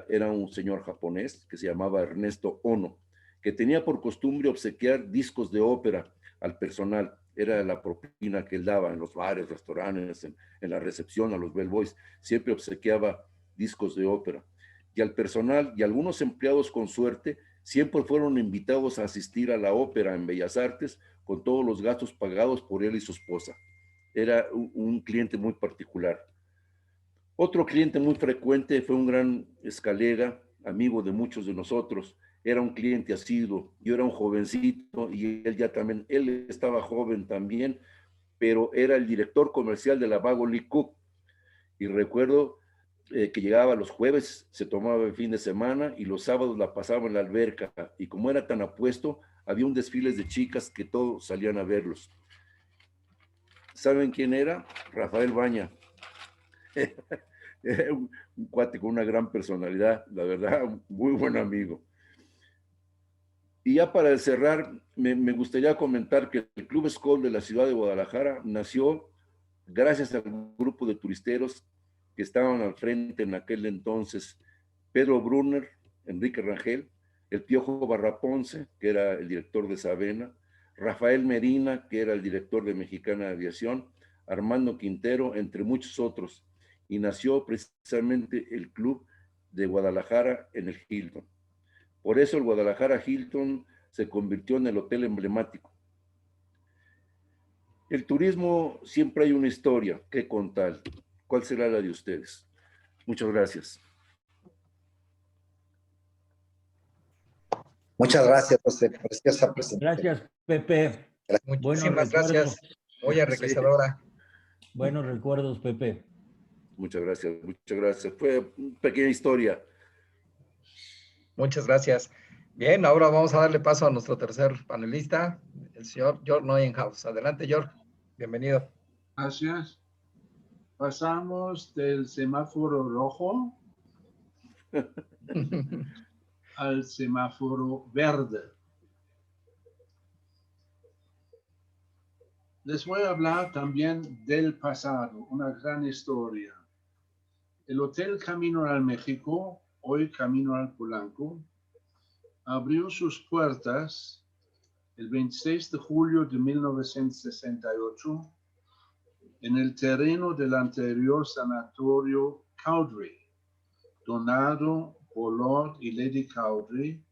era un señor japonés que se llamaba Ernesto Ono, que tenía por costumbre obsequiar discos de ópera al personal. Era la propina que él daba en los bares, restaurantes, en la recepción, a los bellboys. Siempre obsequiaba discos de ópera. Y al personal y algunos empleados, con suerte, siempre fueron invitados a asistir a la ópera en Bellas Artes, con todos los gastos pagados por él y su esposa. Era un cliente muy particular. Otro cliente muy frecuente fue un gran escalega, amigo de muchos de nosotros. Era un cliente asiduo. Yo era un jovencito y él estaba joven también, pero era el director comercial de la Wagon Cook. Y recuerdo que llegaba los jueves, se tomaba el fin de semana, y los sábados la pasaba en la alberca. Y como era tan apuesto, había un desfile de chicas que todos salían a verlos. ¿Saben quién era? Rafael Baña. un cuate con una gran personalidad, la verdad, muy buen amigo. Y ya para cerrar, me gustaría comentar que el Club Skol de la ciudad de Guadalajara nació gracias al grupo de turisteros que estaban al frente en aquel entonces: Pedro Brunner, Enrique Rangel, el Piojo Barraponce, que era el director de Sabena, Rafael Medina, que era el director de Mexicana de Aviación, Armando Quintero, entre muchos otros. Y nació precisamente el Club de Guadalajara en el Hilton. Por eso el Guadalajara Hilton se convirtió en el hotel emblemático. El turismo, siempre hay una historia que contar. ¿Cuál será la de ustedes? Muchas gracias. Muchas gracias, José, por esa presentación. Gracias, Pepe. Muchísimas gracias. Muy enriquecedora. Buenos recuerdos, Pepe. Muchas gracias, muchas gracias. Fue una pequeña historia. Muchas gracias. Bien, ahora vamos a darle paso a nuestro tercer panelista, el señor George Neuenhaus. Adelante, George. Bienvenido. Gracias. Pasamos del semáforo rojo al semáforo verde. Les voy a hablar también del pasado, una gran historia. El Hotel Camino al México, hoy Camino al Polanco, abrió sus puertas el 26 de julio de 1968 en el terreno del anterior sanatorio Cowdray, donado por Lord y Lady Cowdray,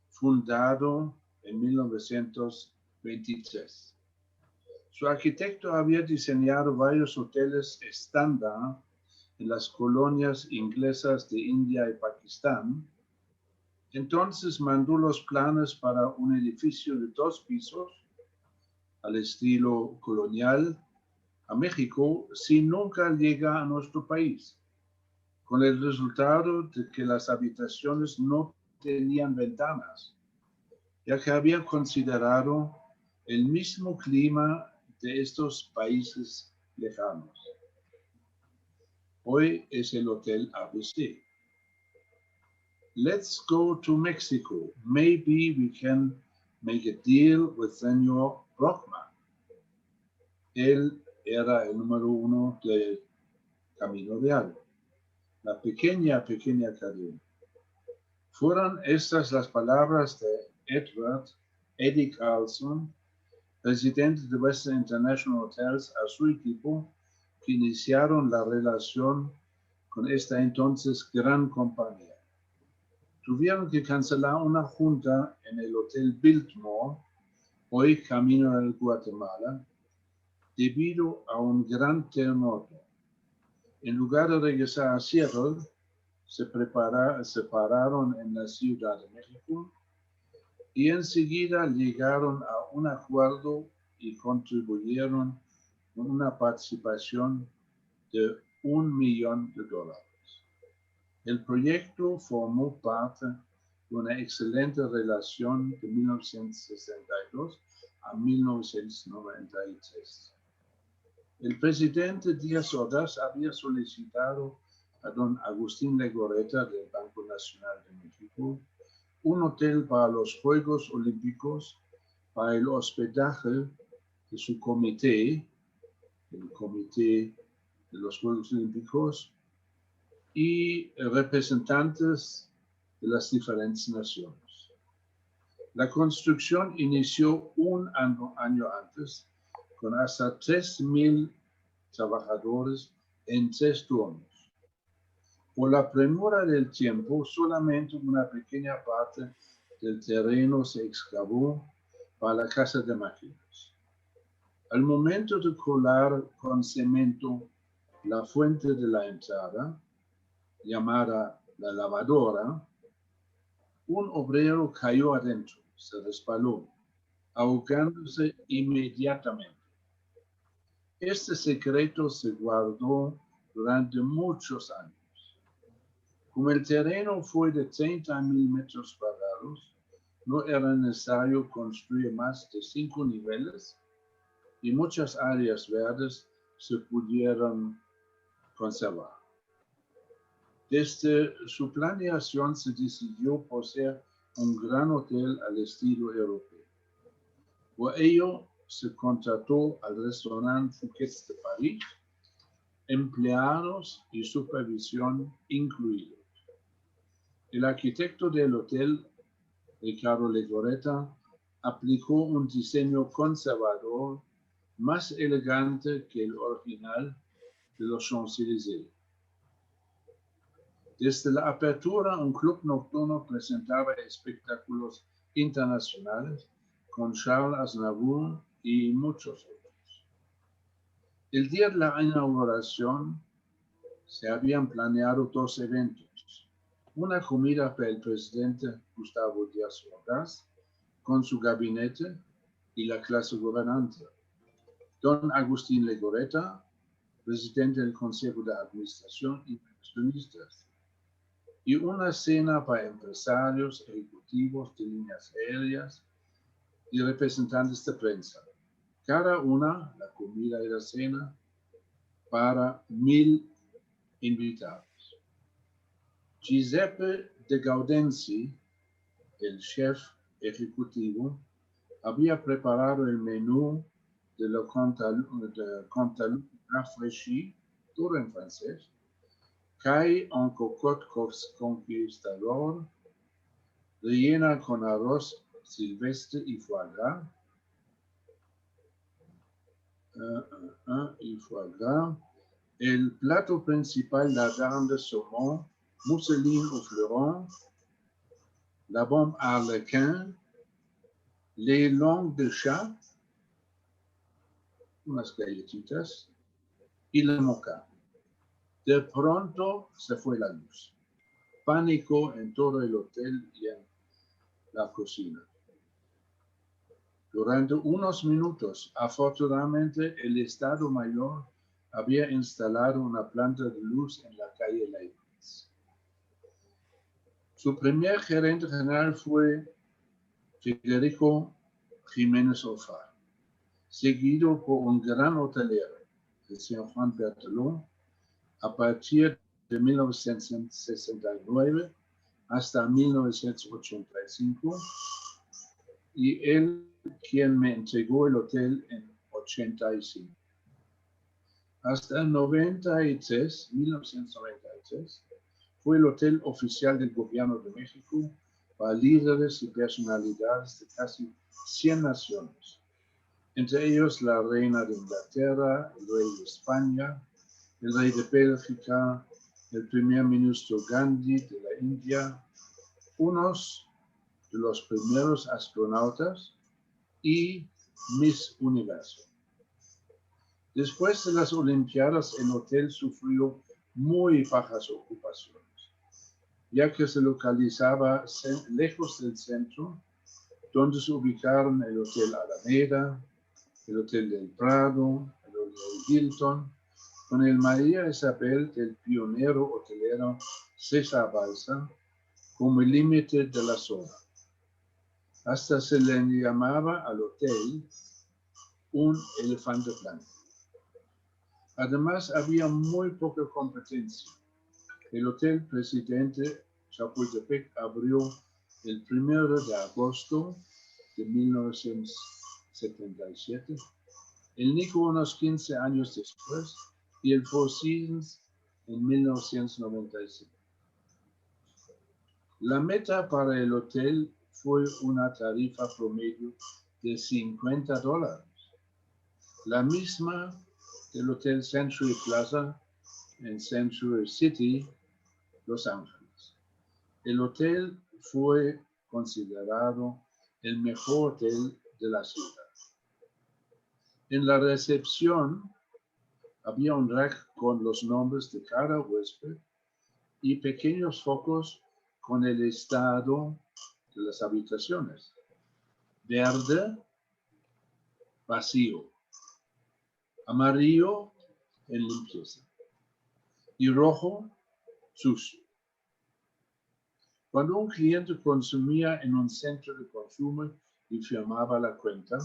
fundado en 1923. Su arquitecto había diseñado varios hoteles estándar en las colonias inglesas de India y Pakistán. Entonces mandó los planes para un edificio de 2 pisos al estilo colonial a México sin nunca llega a nuestro país, con el resultado de que las habitaciones no tenían ventanas, ya que había considerado el mismo clima de estos países lejanos. Hoy es el Hotel ABC. Let's go to Mexico. Maybe we can make a deal with Señor Brockman. Él era el número 1 del Camino Real, la pequeña cadena. Fueron estas las palabras de Edward Eddie Carlson, presidente de Western International Hotels, a su equipo, que iniciaron la relación con esta entonces gran compañía. Tuvieron que cancelar una junta en el Hotel Biltmore, hoy Camino al Guatemala, debido a un gran terremoto. En lugar de regresar a Seattle, se pararon en la Ciudad de México y enseguida llegaron a un acuerdo y contribuyeron con una participación de $1 millón. El proyecto formó parte de una excelente relación de 1962 a 1993. El presidente Díaz Ordaz había solicitado a don Agustín Legorreta del Banco Nacional de México un hotel para los Juegos Olímpicos, para el hospedaje de su comité, el Comité de los Juegos Olímpicos, y representantes de las diferentes naciones. La construcción inició un año antes con hasta 3,000 trabajadores en 3 turnos. Por la premura del tiempo, solamente una pequeña parte del terreno se excavó para la casa de máquinas. Al momento de colar con cemento la fuente de la entrada, llamada la lavadora, un obrero cayó adentro, se resbaló, ahogándose inmediatamente. Este secreto se guardó durante muchos años. Como el terreno fue de 30,000 metros cuadrados, no era necesario construir más de 5 niveles y muchas áreas verdes se pudieron conservar. Desde su planeación se decidió poseer un gran hotel al estilo europeo. Por ello, se contrató al restaurante Fouquet de París, empleados y supervisión incluidos. El arquitecto del hotel, Ricardo Legorreta, aplicó un diseño conservador más elegante que el original de los Champs-Élysées. Desde la apertura, un club nocturno presentaba espectáculos internacionales con Charles Aznavour y muchos otros. El día de la inauguración se habían planeado 2 eventos. Una comida para el presidente Gustavo Díaz Ordaz con su gabinete y la clase gobernante. Don Agustín Legorreta, presidente del Consejo de Administración y Inversionistas. y una cena para empresarios, ejecutivos de líneas aéreas y representantes de prensa. Cada una, la comida y la cena, para 1000 invitados. Giuseppe de Gaudenzi, el chef ejecutivo, había preparado el menú de la Cantaloupe rafraîchi, todo en francés, caille en cocotte conquistador, rellena con arroz silvestre y foie gras, el plato principal, la dinde de saumon, mousseline au fleuron, la bombe arlequin, les langues de chat, unas galletitas, y la moca. De pronto se fue la luz. Pánico en todo el hotel y en la cocina. Durante unos minutos, afortunadamente, el Estado Mayor había instalado una planta de luz en la calle Leibniz. Su primer gerente general fue Federico Jiménez Ofar, seguido por un gran hotelero, el señor Juan Berthelot, a partir de 1969 hasta 1985, y él quien me entregó el hotel en 85. Hasta 1993, fue el hotel oficial del gobierno de México para líderes y personalidades de casi 100 naciones, entre ellos la reina de Inglaterra, el rey de España, el rey de Bélgica, el primer ministro Gandhi de la India, unos de los primeros astronautas y Miss Universo. Después de las Olimpiadas, el hotel sufrió muy bajas ocupaciones, ya que se localizaba lejos del centro, donde se ubicaron el Hotel Alameda, el Hotel del Prado, el Hotel Hilton, con el María Isabel del pionero hotelero César Balsa como el límite de la zona. Hasta se le llamaba al hotel un elefante blanco. Además, había muy poca competencia. El Hotel Presidente Chapultepec abrió el 1 de agosto de 1977, el Nico unos 15 años después y el Four Seasons en 1995. La meta para el hotel fue una tarifa promedio de $50, la misma del Hotel Century Plaza en Century City, Los Ángeles. El hotel fue considerado el mejor hotel de la ciudad. En la recepción había un rack con los nombres de cada huésped y pequeños focos con el estado de las habitaciones. Verde, vacío. Amarillo, en limpieza. Y rojo, sucio. Cuando un cliente consumía en un centro de consumo y firmaba la cuenta,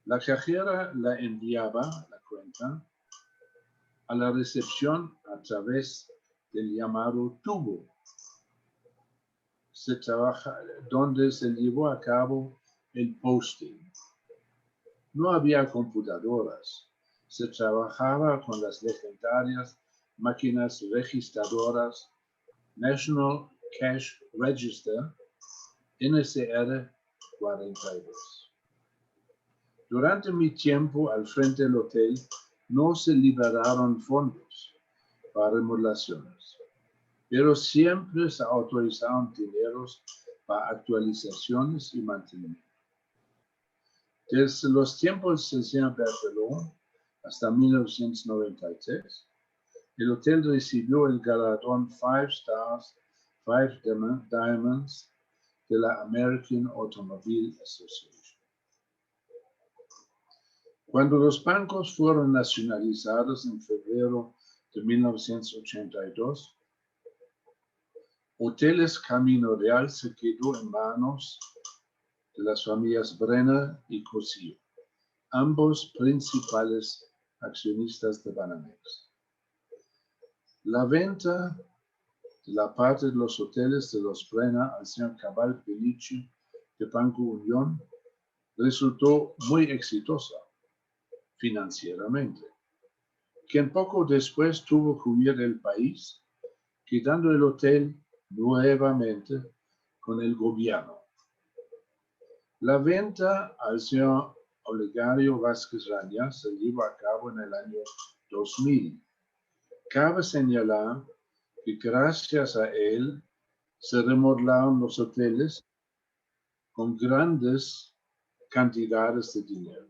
la cajera la enviaba, la cuenta, a la recepción a través del llamado tubo, donde se llevó a cabo el posting. No había computadoras, se trabajaba con las legendarias máquinas registradoras National Cash Register, NCR 42. Durante mi tiempo al frente del hotel, no se liberaron fondos para remodelaciones, pero siempre se autorizaron dineros para actualizaciones y mantenimiento. Desde los tiempos del señor Berthelot hasta 1993, el hotel recibió el galardón 5 Stars, 5 Diamonds de la American Automobile Association. Cuando los bancos fueron nacionalizados en febrero de 1982, Hoteles Camino Real se quedó en manos de las familias Brenner y Cosío, ambos principales accionistas de Banamex. La venta de la parte de los hoteles de los Brenner al señor Cabal Peniche de Banco Unión resultó muy exitosa financieramente, quien poco después tuvo que huir del país, quedando el hotel nuevamente con el gobierno. La venta al señor Olegario Vázquez Raña se llevó a cabo en el año 2000. Cabe señalar que gracias a él se remodelaron los hoteles con grandes cantidades de dinero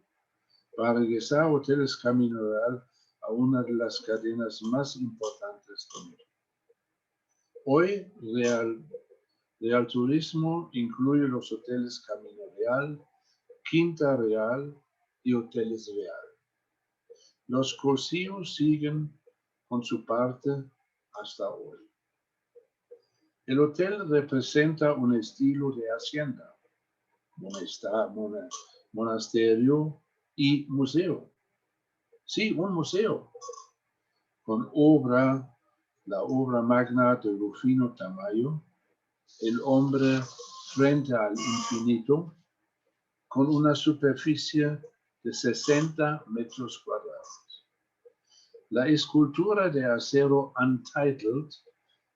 para regresar a Hoteles Camino Real a una de las cadenas más importantes del mundo. Hoy, Real Turismo incluye los Hoteles Camino Real, Quinta Real y Hoteles Real. Los Cosíos siguen con su parte hasta hoy. El hotel representa un estilo de hacienda, monasterio y museo. Sí, un museo con la obra magna de Rufino Tamayo, El hombre frente al infinito, con una superficie de 60 metros cuadrados. La escultura de acero Untitled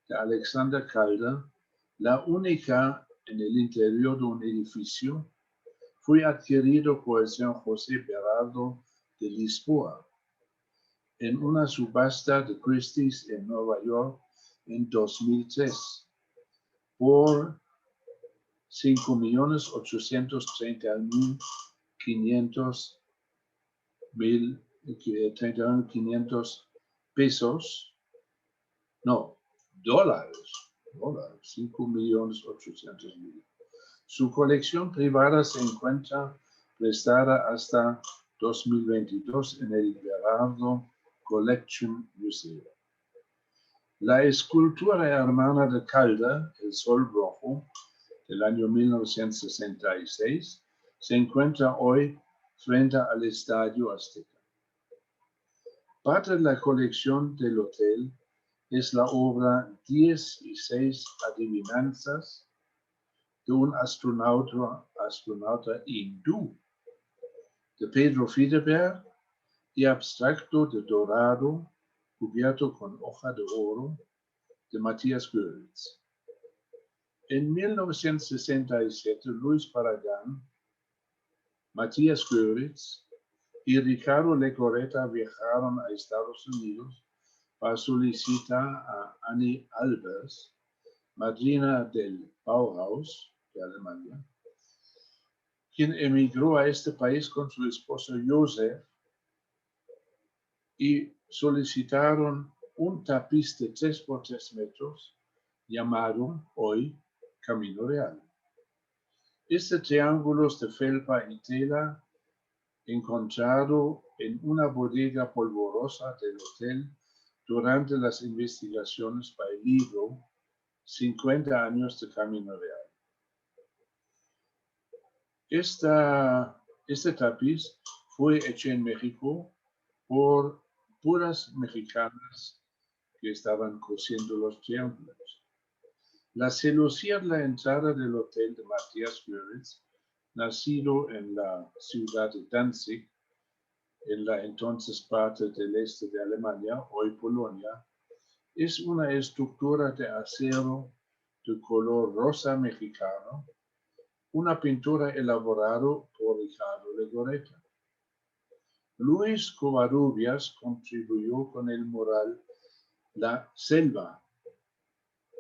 de Alexander Calder, la única en el interior de un edificio, fue adquirido por el señor José Berardo de Lisboa en una subasta de Christie's en Nueva York en 2003 por 5.830.500 pesos, no, dólares, 5.800.000. Su colección privada se encuentra prestada hasta 2022 en el Berardo Collection Museum. La escultura hermana de Calder, El Sol Rojo, del año 1966, se encuentra hoy frente al Estadio Azteca. Parte de la colección del hotel es la obra 16 adivinanzas de un astronauta hindú, de Pedro Friedberg, y Abstracto de Dorado, cubierto con hoja de oro, de Matías Göritz. En 1967, Luis Barragán, Matías Göritz y Ricardo Legorreta viajaron a Estados Unidos para solicitar a Annie Albers, madrina del Bauhaus de Alemania, quien emigró a este país con su esposo Josef, y solicitaron un tapiz de 3 por 3 metros llamado hoy Camino Real. Este triángulo de felpa y tela, encontrado en una bodega polvorosa del hotel durante las investigaciones para el libro 50 años de Camino Real. Este tapiz fue hecho en México por puras mexicanas que estaban cosiendo los triángulos. La celosía de la entrada del hotel de Matías Göritz, nacido en la ciudad de Danzig, en la entonces parte del este de Alemania, hoy Polonia, es una estructura de acero de color rosa mexicano, una pintura elaborada por Ricardo Legorreta. Luis Covarrubias contribuyó con el mural La Selva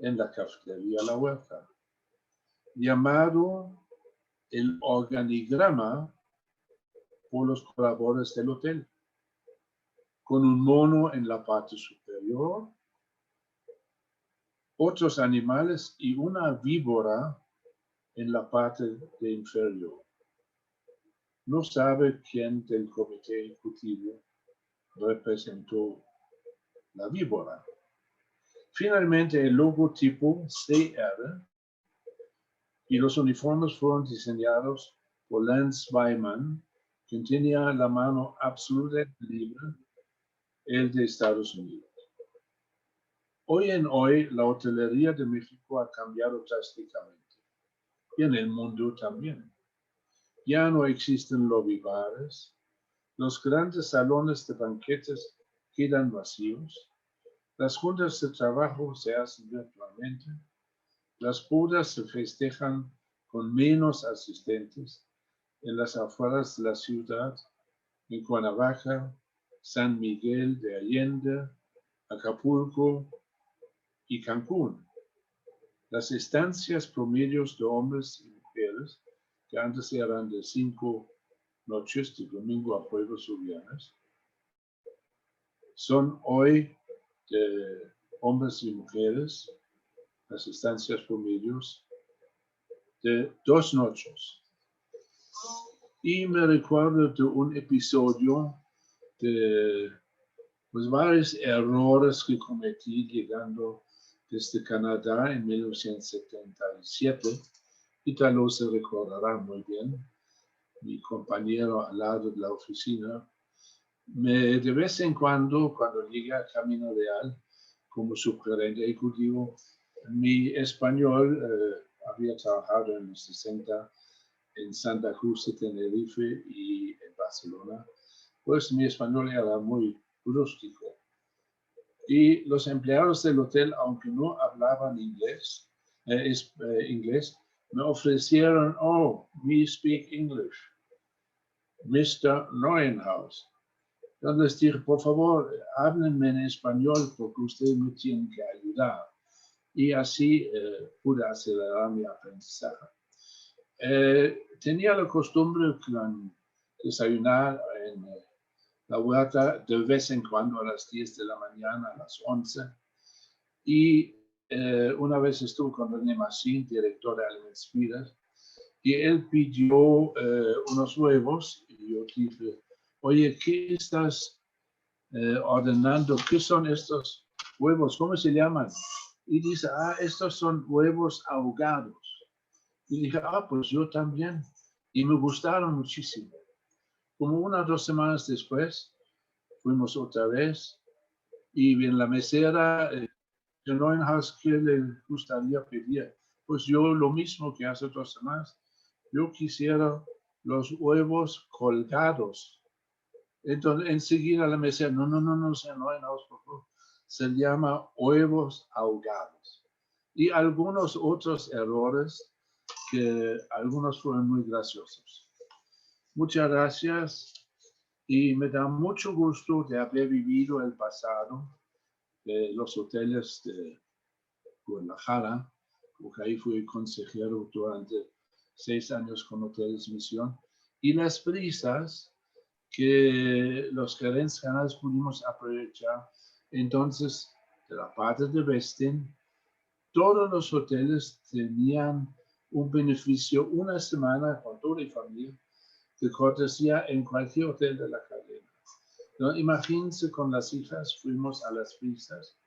en la cafetería La Huerta, llamado el organigrama por los colaboradores del hotel, con un mono en la parte superior, otros animales y una víbora en la parte inferior. No sabe quién del comité ejecutivo representó la víbora. Finalmente, el logotipo CR y los uniformes fueron diseñados por Lance Wyman, quien tenía la mano absoluta libre, el de Estados Unidos. Hoy en hoy, la hotelería de México ha cambiado drásticamente, y en el mundo también. Ya no existen lobby bares, los grandes salones de banquetes quedan vacíos, las juntas de trabajo se hacen virtualmente, las bodas se festejan con menos asistentes en las afueras de la ciudad, en Cuernavaca, San Miguel de Allende, Acapulco y Cancún. Las estancias promedios de hombres y mujeres, que antes eran de 5 noches de domingo a jueves o viernes, son hoy de hombres y mujeres, las estancias promedios, de 2 noches. Y me recuerdo de un episodio de pues, varios errores que cometí llegando desde Canadá en 1977. Italo se recordará muy bien, mi compañero al lado de la oficina. De vez en cuando llegué a Camino Real como subgerente ejecutivo, mi español había trabajado en los 60 en Santa Cruz de Tenerife y en Barcelona, pues mi español era muy rústico. Y los empleados del hotel, aunque no hablaban inglés, me ofrecieron, oh, we speak English, Mr. Neuenhaus. Entonces les dije, por favor, háblenme en español porque ustedes me tienen que ayudar. Y así pude acelerar mi aprendizaje. Tenía la costumbre de desayunar en la huerta de vez en cuando a las 10 de la mañana, a las 11. Y una vez estuve con René Massin, director de Alimentos Vidas, y él pidió unos huevos y yo dije, oye, ¿qué estás ordenando? ¿Qué son estos huevos? ¿Cómo se llaman? Y dice, estos son huevos ahogados. Y dije, pues yo también. Y me gustaron muchísimo. Como 1 o 2 semanas después, fuimos otra vez y en la mesera, el Neuenhaus, ¿qué le gustaría pedir? Pues yo lo mismo que hace 2 semanas. Yo quisiera los huevos colgados. Entonces, enseguida la mesera, no, señor Neuenhaus, por favor. Se llama huevos ahogados. Y algunos otros errores que algunos fueron muy graciosos. Muchas gracias y me da mucho gusto de haber vivido el pasado de los hoteles de Guadalajara, porque ahí fui consejero durante 6 años con Hoteles Misión, y las brisas que los gerentes canales pudimos aprovechar. Entonces, de la parte de Westin, todos los hoteles tenían un beneficio 1 semana con toda la familia de cortesía en cualquier hotel de la cadena. ¿No? Imagínense, con las hijas fuimos a las brisas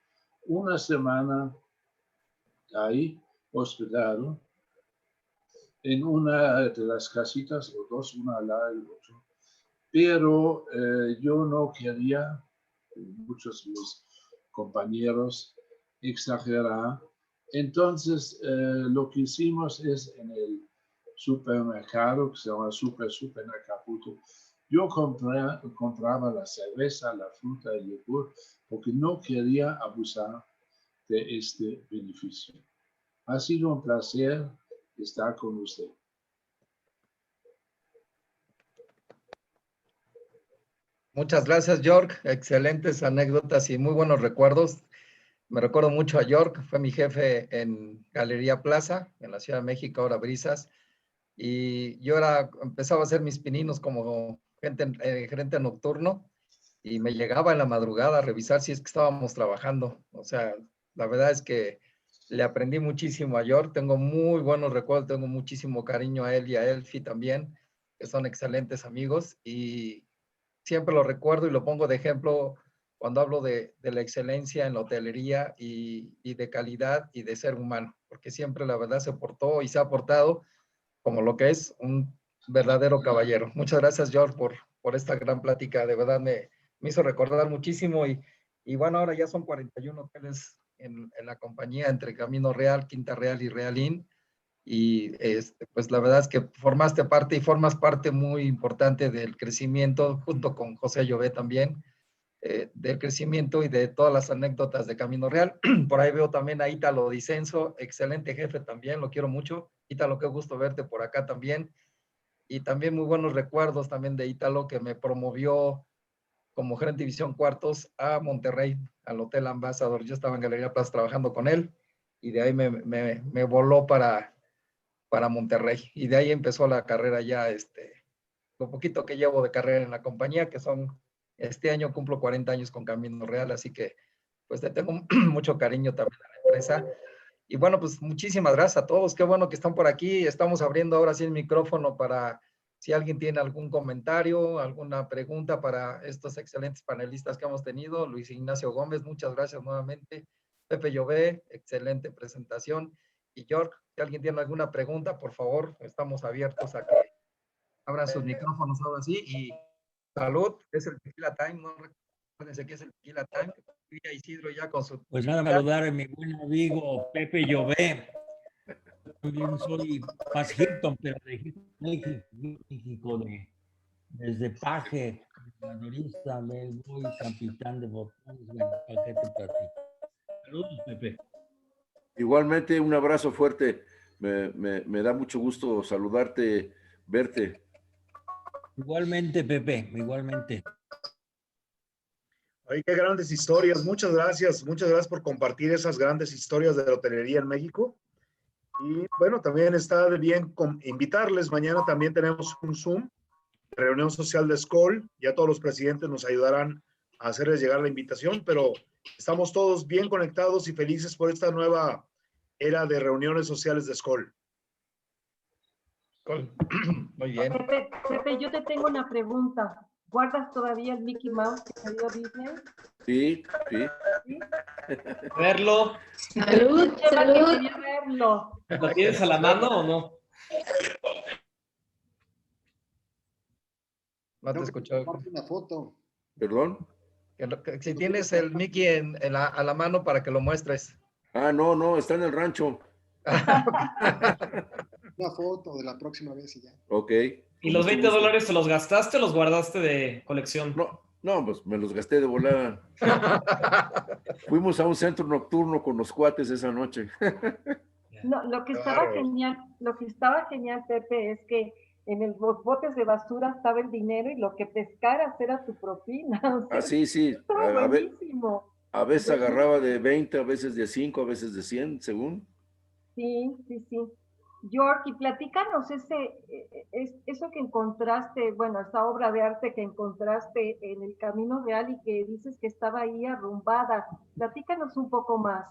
1 semana ahí hospedado en una de las casitas o 2, una al lado del otro. Pero yo no quería, muchos de mis compañeros, exagerar. Entonces, lo que hicimos es en el supermercado, que se llama Super en Acapulco, yo compraba la cerveza, la fruta, el yogur, porque no quería abusar de este beneficio. Ha sido un placer estar con usted. Muchas gracias, York. Excelentes anécdotas y muy buenos recuerdos. Me recuerdo mucho a York, fue mi jefe en Galería Plaza, en la Ciudad de México, ahora Brisas. Y yo empezaba a hacer mis pininos como gerente nocturno y me llegaba en la madrugada a revisar si es que estábamos trabajando. O sea, la verdad es que le aprendí muchísimo a York. Tengo muy buenos recuerdos, tengo muchísimo cariño a él y a Elfi también, que son excelentes amigos. Y siempre lo recuerdo y lo pongo de ejemplo cuando hablo de la excelencia en la hotelería y de calidad y de ser humano, porque siempre la verdad se portó y se ha portado como lo que es un verdadero caballero. Muchas gracias, George, por esta gran plática. De verdad me hizo recordar muchísimo y bueno, ahora ya son 41 hoteles en la compañía entre Camino Real, Quinta Real y Real Inn. Y pues la verdad es que formaste parte y formas parte muy importante del crecimiento, junto con José Llové también, del crecimiento y de todas las anécdotas de Camino Real. Por ahí veo también a Ítalo Dicenzo, excelente jefe también, lo quiero mucho. Ítalo, qué gusto verte por acá también. Y también muy buenos recuerdos también de Ítalo, que me promovió como gerente de división cuartos a Monterrey, al Hotel Ambassador. Yo estaba en Galería Plaza trabajando con él y de ahí me voló para Monterrey. Y de ahí empezó la carrera ya, lo poquito que llevo de carrera en la compañía, que son, este año cumplo 40 años con Camino Real, así que pues le tengo mucho cariño también a la empresa. Y bueno, pues muchísimas gracias a todos. Qué bueno que están por aquí. Estamos abriendo ahora sí el micrófono para si alguien tiene algún comentario, alguna pregunta para estos excelentes panelistas que hemos tenido. Luis Ignacio Gómez, muchas gracias nuevamente. Pepe Llové, excelente presentación. Y York, si alguien tiene alguna pregunta, por favor, estamos abiertos a que abran sus micrófonos ahora sí. Y salud, es el Tequila Time, no recuérdense que es el Tequila Time. Isidro ya con su... Pues nada, saludar a mi buen amigo Pepe Llové. También soy Paz Hilton, pero de México, desde paje, madurista, voy capitán de botones, bueno, ¿para qué te platico? Saludos, Pepe. Igualmente, un abrazo fuerte. Me da mucho gusto saludarte, verte. Igualmente, Pepe, igualmente. Ay, qué grandes historias. Muchas gracias por compartir esas grandes historias de la hotelería en México. Y bueno, también está bien invitarles. Mañana también tenemos un Zoom, reunión social de SCOL. Ya todos los presidentes nos ayudarán a hacerles llegar la invitación, pero estamos todos bien conectados y felices por esta nueva era de reuniones sociales de SCOL. Muy bien. Pepe, yo te tengo una pregunta. ¿Guardas todavía el Mickey Mouse que salió a Disney? Sí, sí. ¿Sí? Verlo. Salud, salud. Quería verlo. ¿Lo tienes a la mano o no? No te escucho. Una foto. ¿Perdón? Que si tienes el Mickey a la mano para que lo muestres. Ah, no, está en el rancho. Una foto de la próxima vez y ya. Ok. ¿Y los $20 se los gastaste o los guardaste de colección? No, pues me los gasté de volada. Fuimos a un centro nocturno con los cuates esa noche. No, lo que estaba genial, Pepe, es que en los botes de basura estaba el dinero y lo que pescaras era tu propina. O sea, sí. Estaba buenísimo. A veces agarraba de 20, a veces de 5, a veces de 100, según. Sí. York, y platícanos eso que encontraste, bueno, esa obra de arte que encontraste en el Camino Real y que dices que estaba ahí arrumbada. Platícanos un poco más.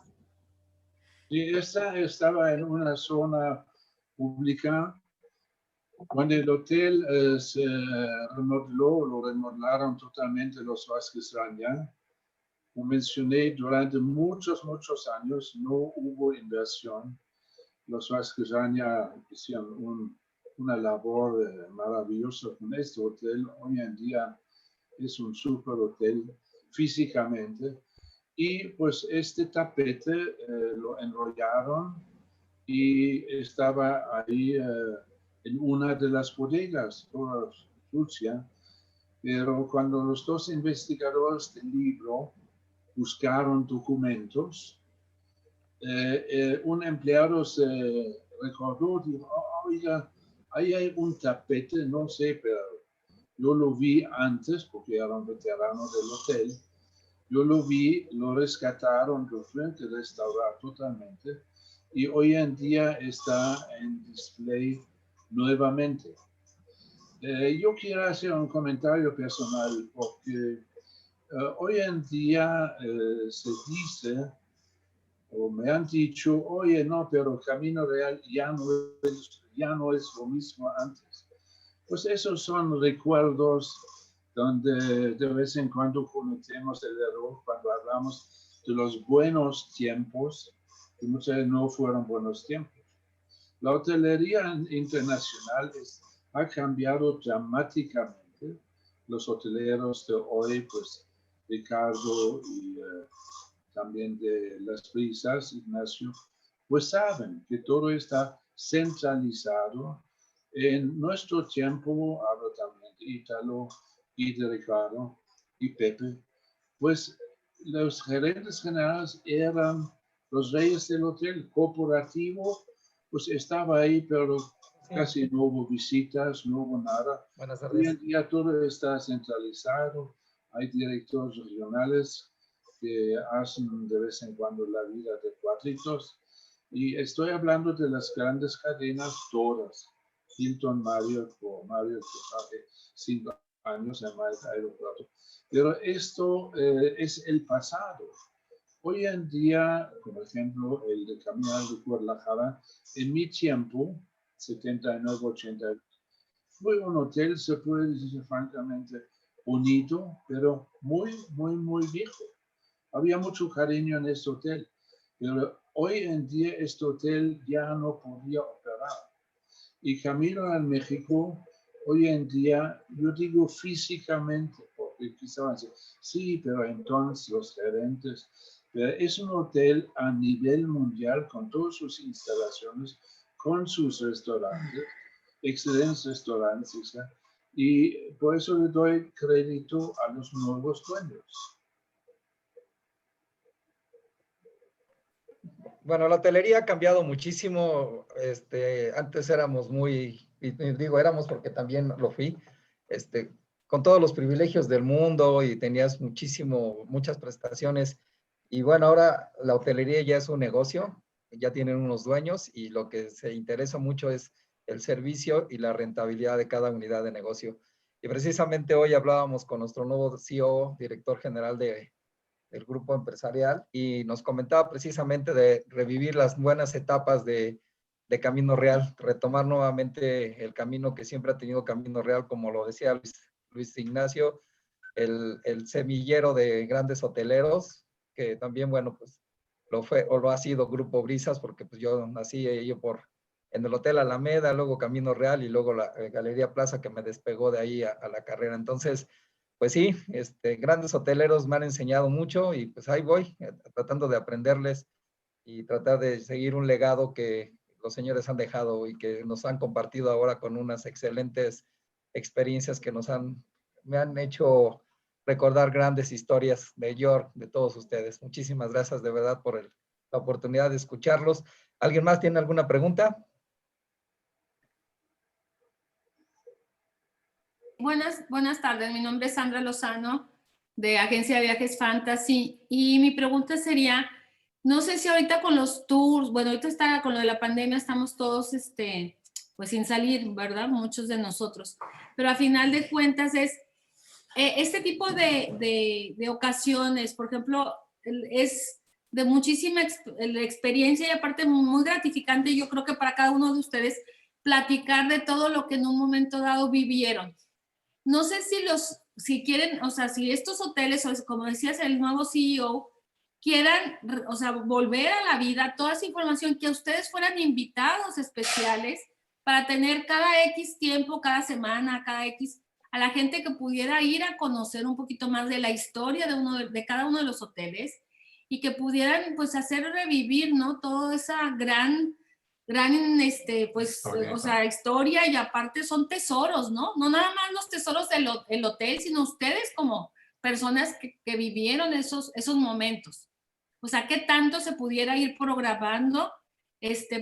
Sí, esta estaba en una zona pública. Cuando el hotel se remodeló, lo remodelaron totalmente los Vázquez Raña. Como mencioné, durante muchos años no hubo inversión. Los Vázquez Raña hicieron una labor maravillosa con este hotel. Hoy en día es un super hotel físicamente. Y pues este tapete lo enrollaron y estaba ahí en una de las bodegas, toda sucia. Pero cuando los dos investigadores del libro buscaron documentos, un empleado se recordó, dijo, oiga, ahí hay un tapete, no sé, pero yo lo vi antes, porque era un veterano del hotel, yo lo vi, lo rescataron, lo tuvieron que restaurar totalmente, y hoy en día está en display nuevamente. Yo quiero hacer un comentario personal, porque hoy en día se dice, o me han dicho, oye, no, pero Camino Real ya no es lo mismo antes. Pues esos son recuerdos donde de vez en cuando cometemos el error cuando hablamos de los buenos tiempos, que muchas veces no fueron buenos tiempos. La hotelería internacional ha cambiado dramáticamente. Los hoteleros de hoy, pues Ricardo y también de Las Brisas, Ignacio, pues saben que todo está centralizado. En nuestro tiempo, hablo también de Ítalo y de Ricardo y Pepe, pues los gerentes generales eran los reyes del hotel corporativo, pues estaba ahí, pero casi no hubo visitas, no hubo nada. Buenas Hoy tardes. en día todo está centralizado, hay directores regionales que hacen de vez en cuando la vida de cuadritos, y estoy hablando de las grandes cadenas todas. Hilton, Marriott hace 5 años en el aeropuerto. Pero esto es el pasado. Hoy en día, por ejemplo, el de Caminar de Guadalajara, en mi tiempo, 79, 80, fue un hotel, se puede decir francamente, bonito, pero muy, muy, muy viejo. Había mucho cariño en este hotel, pero hoy en día este hotel ya no podía operar. Y camino a México, hoy en día, yo digo físicamente, porque quizás van a decir, sí, pero entonces los gerentes, pero es un hotel a nivel mundial con todas sus instalaciones, con sus restaurantes, excelentes restaurantes, ¿sí? Y por eso le doy crédito a los nuevos dueños. Bueno, la hotelería ha cambiado muchísimo. Antes éramos muy, y digo éramos porque también lo fui, con todos los privilegios del mundo y tenías muchas prestaciones. Y bueno, ahora la hotelería ya es un negocio, ya tienen unos dueños y lo que se interesa mucho es el servicio y la rentabilidad de cada unidad de negocio. Y precisamente hoy hablábamos con nuestro nuevo CEO, director general del grupo empresarial, y nos comentaba precisamente de revivir las buenas etapas de Camino Real, retomar nuevamente el camino que siempre ha tenido Camino Real, como lo decía Luis Ignacio, el semillero de grandes hoteleros, que también, bueno, pues lo fue o lo ha sido Grupo Brisas, porque pues yo nací en el Hotel Alameda, luego Camino Real y luego la Galería Plaza, que me despegó de ahí a la carrera. Entonces, pues sí, grandes hoteleros me han enseñado mucho y pues ahí voy, tratando de aprenderles y tratar de seguir un legado que los señores han dejado y que nos han compartido ahora con unas excelentes experiencias que me han hecho recordar grandes historias de York, de todos ustedes. Muchísimas gracias de verdad por la oportunidad de escucharlos. ¿Alguien más tiene alguna pregunta? Buenas tardes, mi nombre es Sandra Lozano, de Agencia de Viajes Fantasy, y mi pregunta sería, no sé si ahorita con los tours, bueno, ahorita está con lo de la pandemia, estamos todos, pues sin salir, ¿verdad? Muchos de nosotros, pero a final de cuentas es, este tipo de ocasiones, por ejemplo, es de muchísima experiencia y aparte muy gratificante, yo creo que para cada uno de ustedes, platicar de todo lo que en un momento dado vivieron. No sé si quieren, o sea, si estos hoteles, como decías, el nuevo CEO, quieran, o sea, volver a la vida toda esa información, que ustedes fueran invitados especiales para tener cada X tiempo, cada semana, cada X, a la gente que pudiera ir a conocer un poquito más de la historia de cada uno de los hoteles y que pudieran, pues, hacer revivir, ¿no? Toda esa gran pues, historia, o sea, historia, y aparte son tesoros, ¿no? No nada más los tesoros del hotel, sino ustedes como personas que vivieron esos momentos. O sea, ¿qué tanto se pudiera ir programando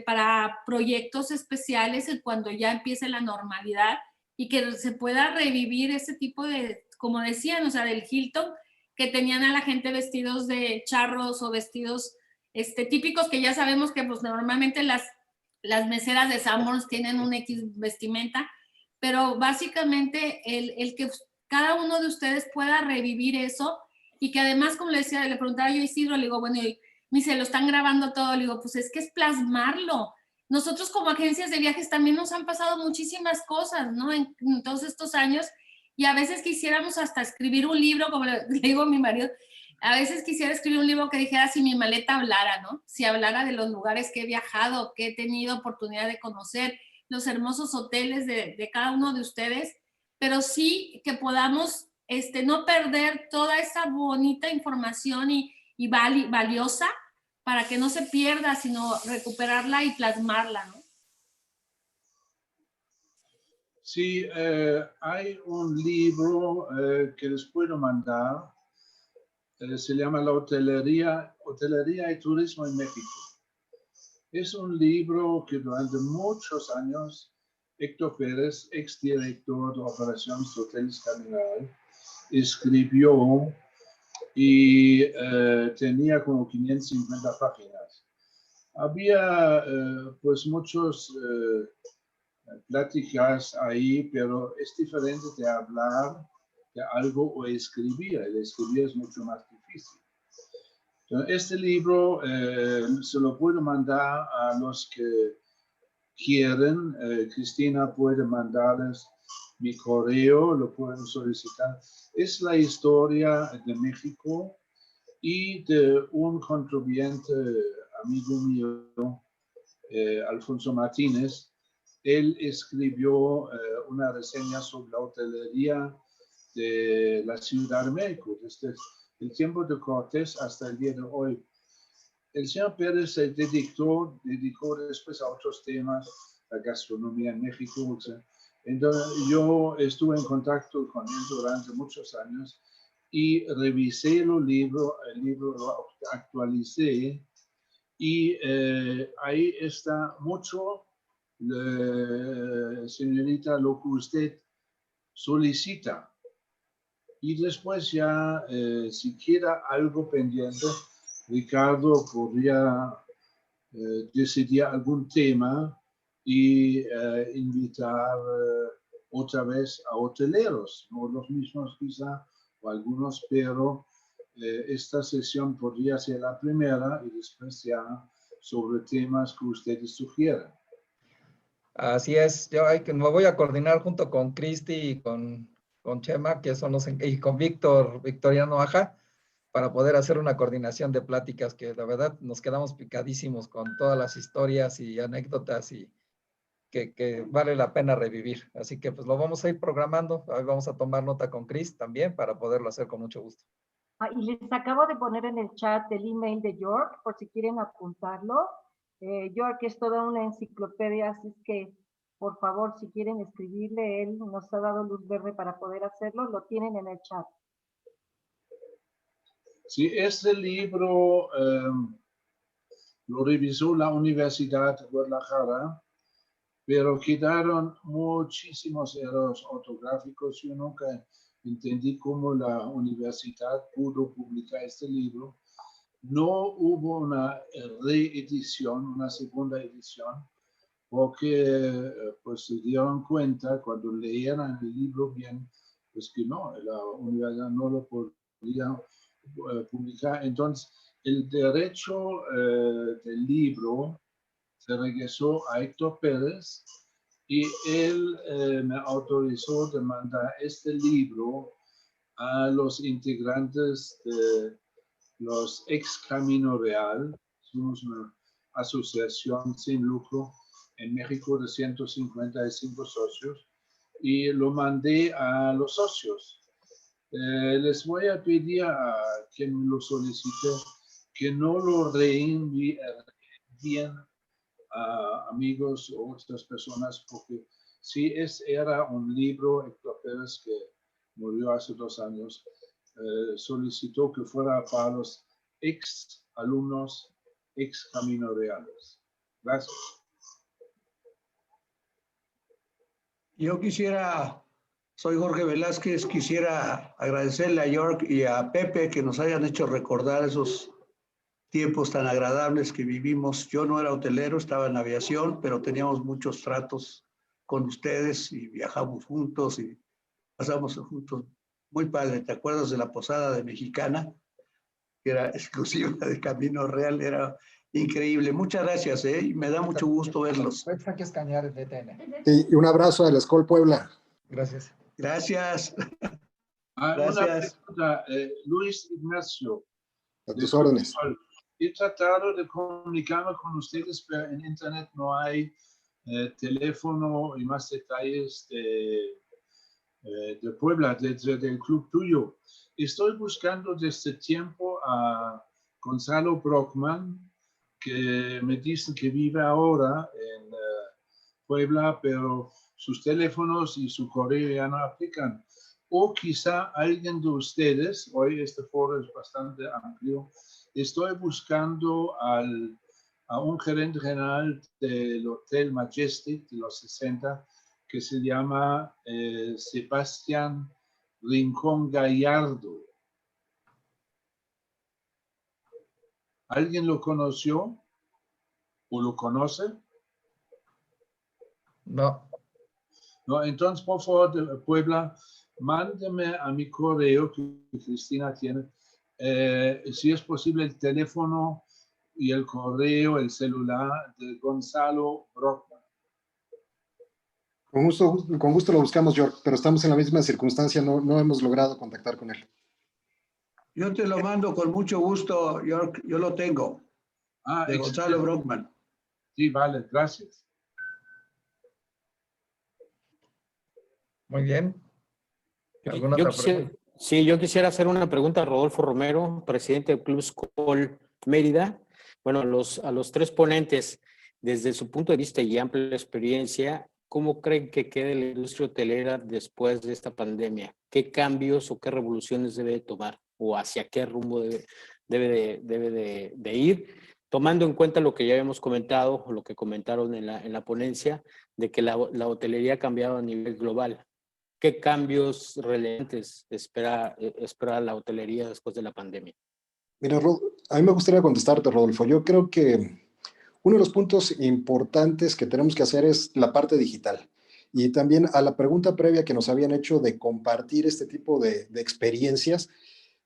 para proyectos especiales cuando ya empiece la normalidad y que se pueda revivir ese tipo de, como decían, o sea, del Hilton, que tenían a la gente vestidos de charros o vestidos típicos que ya sabemos que pues normalmente las meseras de Sanborns tienen un X vestimenta, pero básicamente el que cada uno de ustedes pueda revivir eso y que además, como le decía, le preguntaba yo a Isidro, le digo, bueno, me dice, lo están grabando todo, le digo, pues es que es plasmarlo. Nosotros como agencias de viajes también nos han pasado muchísimas cosas, ¿no? En todos estos años, y a veces quisiéramos hasta escribir un libro, como le digo a mi marido, a veces quisiera escribir un libro que dijera si mi maleta hablara, ¿no? Si hablara de los lugares que he viajado, que he tenido oportunidad de conocer, los hermosos hoteles de cada uno de ustedes, pero sí que podamos no perder toda esa bonita información y valiosa para que no se pierda, sino recuperarla y plasmarla, ¿no? Sí, hay un libro que les puedo mandar. Se llama La Hotelería y Turismo en México. Es un libro que durante muchos años Héctor Pérez, exdirector de operaciones de Hoteles Caminal, escribió y tenía como 550 páginas. Había pues muchos pláticas ahí, pero es diferente de hablar de algo o escribir. El escribir es mucho más difícil. Entonces, este libro se lo puedo mandar a los que quieren. Cristina puede mandarles mi correo, lo pueden solicitar. Es la historia de México y de un contribuyente, amigo mío, Alfonso Martínez. Él escribió una reseña sobre la hotelería de la Ciudad de México, desde el tiempo de Cortés hasta el día de hoy. El señor Pérez se dedicó después a otros temas, la gastronomía en México. Entonces, yo estuve en contacto con él durante muchos años y revisé el libro lo actualicé y ahí está mucho, señorita, lo que usted solicita. Y después ya, si quiera algo pendiente, Ricardo podría decidir algún tema y invitar otra vez a hoteleros, no los mismos quizá, o algunos, pero esta sesión podría ser la primera y después ya sobre temas que ustedes sugieran. Así es, me voy a coordinar junto con Cristi y con Chema, que son y con Victoriano Aja, para poder hacer una coordinación de pláticas que la verdad nos quedamos picadísimos con todas las historias y anécdotas y que vale la pena revivir. Así que pues lo vamos a ir programando. Ahí vamos a tomar nota con Chris también para poderlo hacer con mucho gusto. Y les acabo de poner en el chat el email de York, por si quieren apuntarlo. York es toda una enciclopedia, así es que, por favor, si quieren escribirle, él nos ha dado luz verde para poder hacerlo, lo tienen en el chat. Sí, este libro lo revisó la Universidad de Guadalajara, pero quedaron muchísimos errores ortográficos. Yo nunca entendí cómo la universidad pudo publicar este libro. No hubo una reedición, una segunda edición, porque pues se dieron cuenta cuando leyeran el libro bien, pues que no, la universidad no lo podía publicar. Entonces, el derecho del libro se regresó a Héctor Pérez y él me autorizó de mandar este libro a los integrantes de los ex Camino Real. Somos una asociación sin lucro en México de 155 socios y lo mandé a los socios. Les voy a pedir a quien me lo solicite que no lo reenvíen a amigos o otras personas, porque si era un libro, Héctor Pérez, que murió hace 2 años, solicitó que fuera para los ex alumnos, ex Camino Reales. Gracias. Yo soy Jorge Velázquez, quisiera agradecerle a York y a Pepe que nos hayan hecho recordar esos tiempos tan agradables que vivimos. Yo no era hotelero, estaba en aviación, pero teníamos muchos tratos con ustedes y viajamos juntos y pasamos juntos. Muy padre. ¿Te acuerdas de la posada de Mexicana? Que era exclusiva de Camino Real, era increíble. Muchas gracias, y me da mucho gusto verlos. Franques Cañares de TN. Y un abrazo a la Escuela Puebla. Gracias. Gracias. Una Gracias. pregunta, Luis Ignacio. A tus órdenes. He tratado de comunicarme con ustedes, pero en internet no hay teléfono y más detalles de Puebla, del club tuyo. Estoy buscando desde tiempo a Gonzalo Brockman, que me dicen que vive ahora en Puebla, pero sus teléfonos y su correo ya no aplican. O quizá alguien de ustedes, hoy este foro es bastante amplio, estoy buscando a un gerente general del Hotel Majestic de los 60, que se llama Sebastián Rincón Gallardo. ¿Alguien lo conoció o lo conoce? No. No, entonces, por favor, de Puebla, mándeme a mi correo que Cristina tiene, si es posible, el teléfono y el correo, el celular de Gonzalo Brockman. Con gusto lo buscamos, York, pero estamos en la misma circunstancia, no hemos logrado contactar con él. Yo te lo mando con mucho gusto, York. Yo lo tengo. De Gonzalo Brockman. Sí, vale, gracias. Muy bien. ¿Alguna Yo otra quisiera, pregunta? sí, yo quisiera hacer una pregunta a Rodolfo Romero, presidente del Club Skol Mérida. Bueno, a los tres ponentes, desde su punto de vista y amplia experiencia, ¿cómo creen que quede la industria hotelera después de esta pandemia? ¿Qué cambios o qué revoluciones debe de tomar? ¿O hacia qué rumbo debe de ir? Tomando en cuenta lo que ya habíamos comentado, o lo que comentaron en la ponencia, de que la hotelería ha cambiado a nivel global. ¿Qué cambios relevantes espera la hotelería después de la pandemia? Mira, a mí me gustaría contestarte, Rodolfo. Yo creo que uno de los puntos importantes que tenemos que hacer es la parte digital. Y también a la pregunta previa que nos habían hecho de compartir este tipo de experiencias,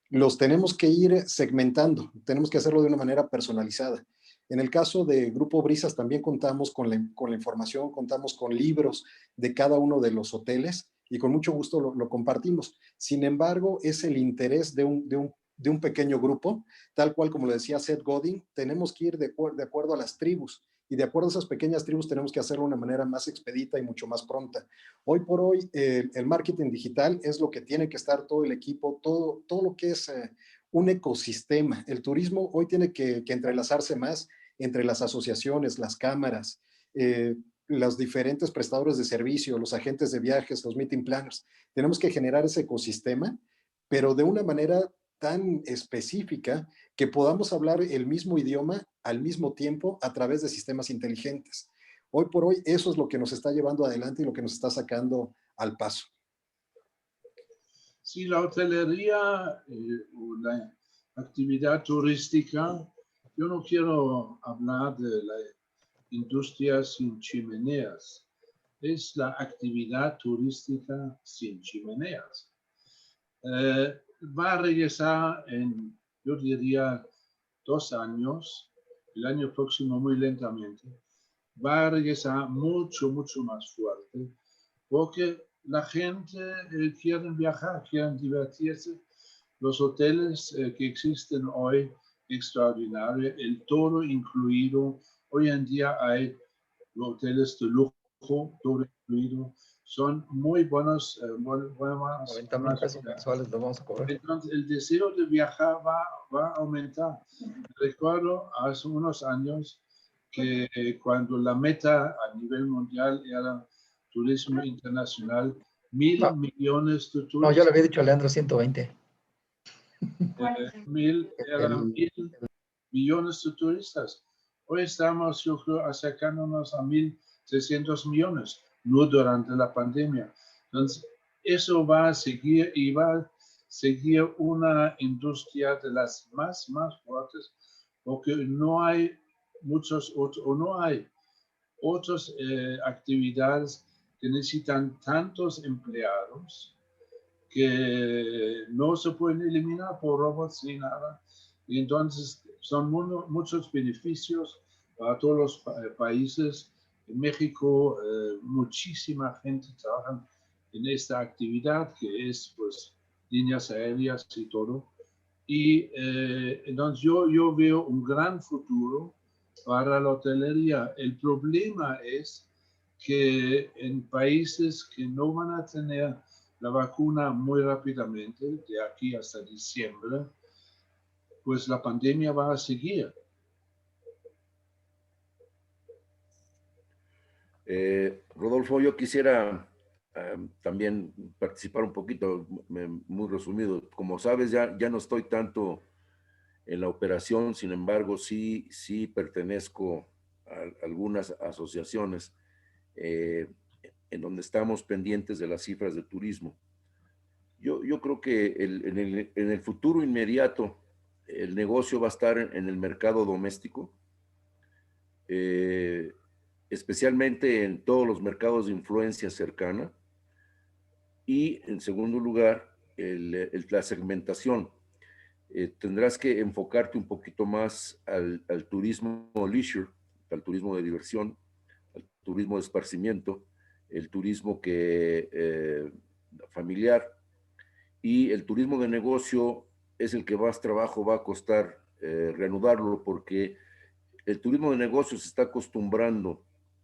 los tenemos que ir segmentando, tenemos que hacerlo de una manera personalizada. En el caso de Grupo Brisas también contamos con la información, contamos con libros de cada uno de los hoteles y con mucho gusto lo compartimos. Sin embargo, es el interés de un pequeño grupo, tal cual como lo decía Seth Godin, tenemos que ir de acuerdo a las tribus, y de acuerdo a esas pequeñas tribus tenemos que hacerlo de una manera más expedita y mucho más pronta. Hoy por hoy, el marketing digital es lo que tiene que estar todo el equipo, todo lo que es un ecosistema. El turismo hoy tiene que entrelazarse más entre las asociaciones, las cámaras, los diferentes prestadores de servicio, los agentes de viajes, los meeting planners. Tenemos que generar ese ecosistema, pero de una manera tan específica que podamos hablar el mismo idioma al mismo tiempo a través de sistemas inteligentes. Hoy por hoy eso es lo que nos está llevando adelante y lo que nos está sacando al paso. Sí, la hotelería o la actividad turística, yo no quiero hablar de la industria sin chimeneas, es la actividad turística sin chimeneas. Va a regresar en, yo diría, 2 años, el año próximo muy lentamente, va a regresar mucho más fuerte, porque la gente quiere viajar, quieren divertirse. Los hoteles que existen hoy, extraordinarios, el todo incluido. Hoy en día hay hoteles de lujo, todo incluido. Son muy buenos. 90,000 pesos mensuales lo vamos a cobrar. Entonces, el deseo de viajar va a aumentar. Recuerdo hace unos años que cuando la meta a nivel mundial era turismo internacional, 1.000 millones de turistas. No, yo le había dicho a Leandro 120. 1.000 millones de turistas. Hoy estamos, yo creo, acercándonos a 1.600 millones, no durante la pandemia. Entonces, eso va a seguir y va a seguir una industria de las más fuertes, porque no hay otras actividades que necesitan tantos empleados que no se pueden eliminar por robots ni nada. Y entonces son muchos beneficios para todos los países. En México, muchísima gente trabaja en esta actividad que es pues líneas aéreas y todo. Y entonces yo veo un gran futuro para la hotelería. El problema es que en países que no van a tener la vacuna muy rápidamente, de aquí hasta diciembre, pues la pandemia va a seguir. Rodolfo, yo quisiera también participar un poquito, muy resumido. Como sabes, ya no estoy tanto en la operación, sin embargo, sí pertenezco a algunas asociaciones en donde estamos pendientes de las cifras de turismo. Yo creo que en el futuro inmediato el negocio va a estar en el mercado doméstico, especialmente en todos los mercados de influencia cercana, y en segundo lugar, la segmentación. Tendrás que enfocarte un poquito más al turismo leisure, al turismo de diversión, al turismo de esparcimiento, el turismo familiar, y el turismo de negocio es el que más trabajo va a costar reanudarlo, porque el turismo de negocio se está acostumbrando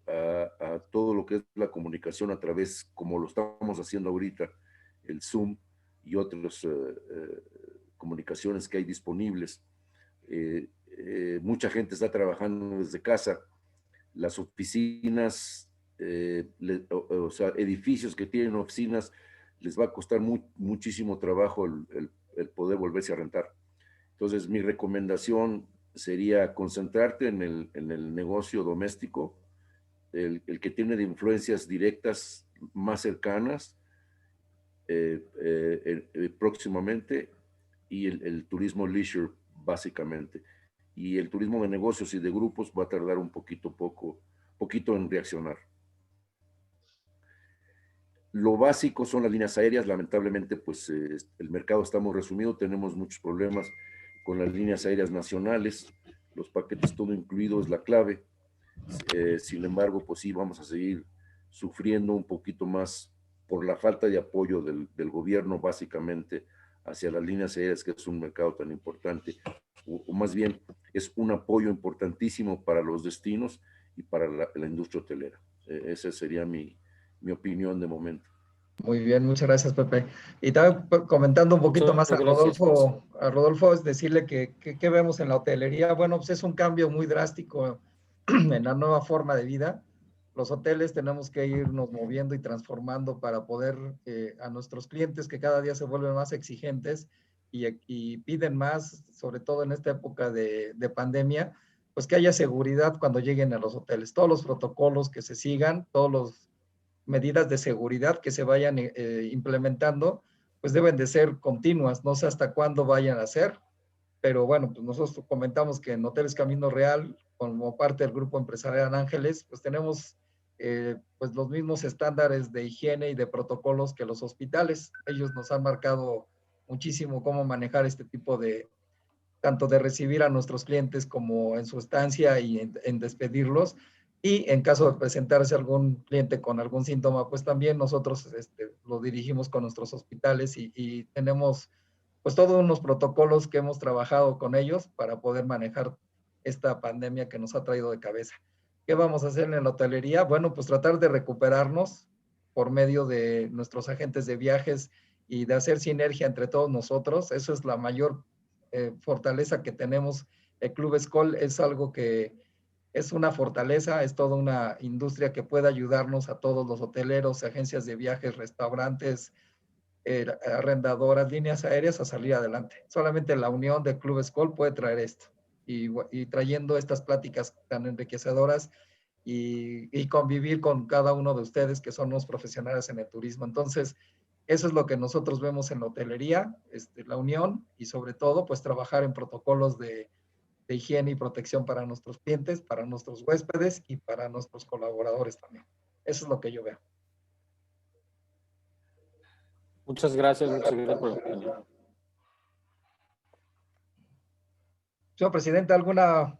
a todo lo que es la comunicación a través, como lo estamos haciendo ahorita, el Zoom y otras comunicaciones que hay disponibles. Mucha gente está trabajando desde casa. Las oficinas, o sea, edificios que tienen oficinas, les va a costar muchísimo trabajo el poder volverse a rentar. Entonces, mi recomendación sería concentrarte en el negocio doméstico, el que tiene de influencias directas más cercanas próximamente, y el turismo leisure básicamente. Y el turismo de negocios y de grupos va a tardar un poquito en reaccionar. Lo básico son las líneas aéreas. Lamentablemente, pues el mercado está muy resumido. Tenemos muchos problemas con las líneas aéreas nacionales. Los paquetes todo incluido es la clave. Sin embargo, pues sí, vamos a seguir sufriendo un poquito más por la falta de apoyo del gobierno, básicamente, hacia las líneas aéreas, que es un mercado tan importante, o más bien es un apoyo importantísimo para los destinos y para la industria hotelera. Esa sería mi opinión de momento. Muy bien, muchas gracias, Pepe. Y también comentando un poquito más a Rodolfo, es decirle que vemos en la hotelería. Bueno, pues es un cambio muy drástico en la nueva forma de vida. Los hoteles tenemos que irnos moviendo y transformando para poder a nuestros clientes, que cada día se vuelven más exigentes y piden más, sobre todo en esta época de pandemia, pues que haya seguridad cuando lleguen a los hoteles. Todos los protocolos que se sigan, todos los medidas de seguridad que se vayan implementando, pues deben de ser continuas. No sé hasta cuándo vayan a ser, pero bueno, pues nosotros comentamos que en Hoteles Camino Real, como parte del Grupo Empresarial Ángeles, pues tenemos pues los mismos estándares de higiene y de protocolos que los hospitales. Ellos nos han marcado muchísimo cómo manejar este tipo de, tanto de recibir a nuestros clientes como en su estancia y en despedirlos. Y en caso de presentarse algún cliente con algún síntoma, pues también nosotros lo dirigimos con nuestros hospitales y tenemos pues todos unos protocolos que hemos trabajado con ellos para poder manejar esta pandemia que nos ha traído de cabeza. ¿Qué vamos a hacer en la hotelería? Bueno, pues tratar de recuperarnos por medio de nuestros agentes de viajes y de hacer sinergia entre todos nosotros. Eso es la mayor fortaleza que tenemos. El Club Skol es algo que es una fortaleza, es toda una industria que puede ayudarnos a todos los hoteleros, agencias de viajes, restaurantes, arrendadoras, líneas aéreas a salir adelante. Solamente la unión del Club Skol puede traer esto y trayendo estas pláticas tan enriquecedoras y convivir con cada uno de ustedes que son los profesionales en el turismo. Entonces, eso es lo que nosotros vemos en la hotelería, la unión y sobre todo, pues trabajar en protocolos de higiene y protección para nuestros clientes, para nuestros huéspedes y para nuestros colaboradores también. Eso es lo que yo veo. Muchas gracias por la opinión. Señor presidente, ¿alguna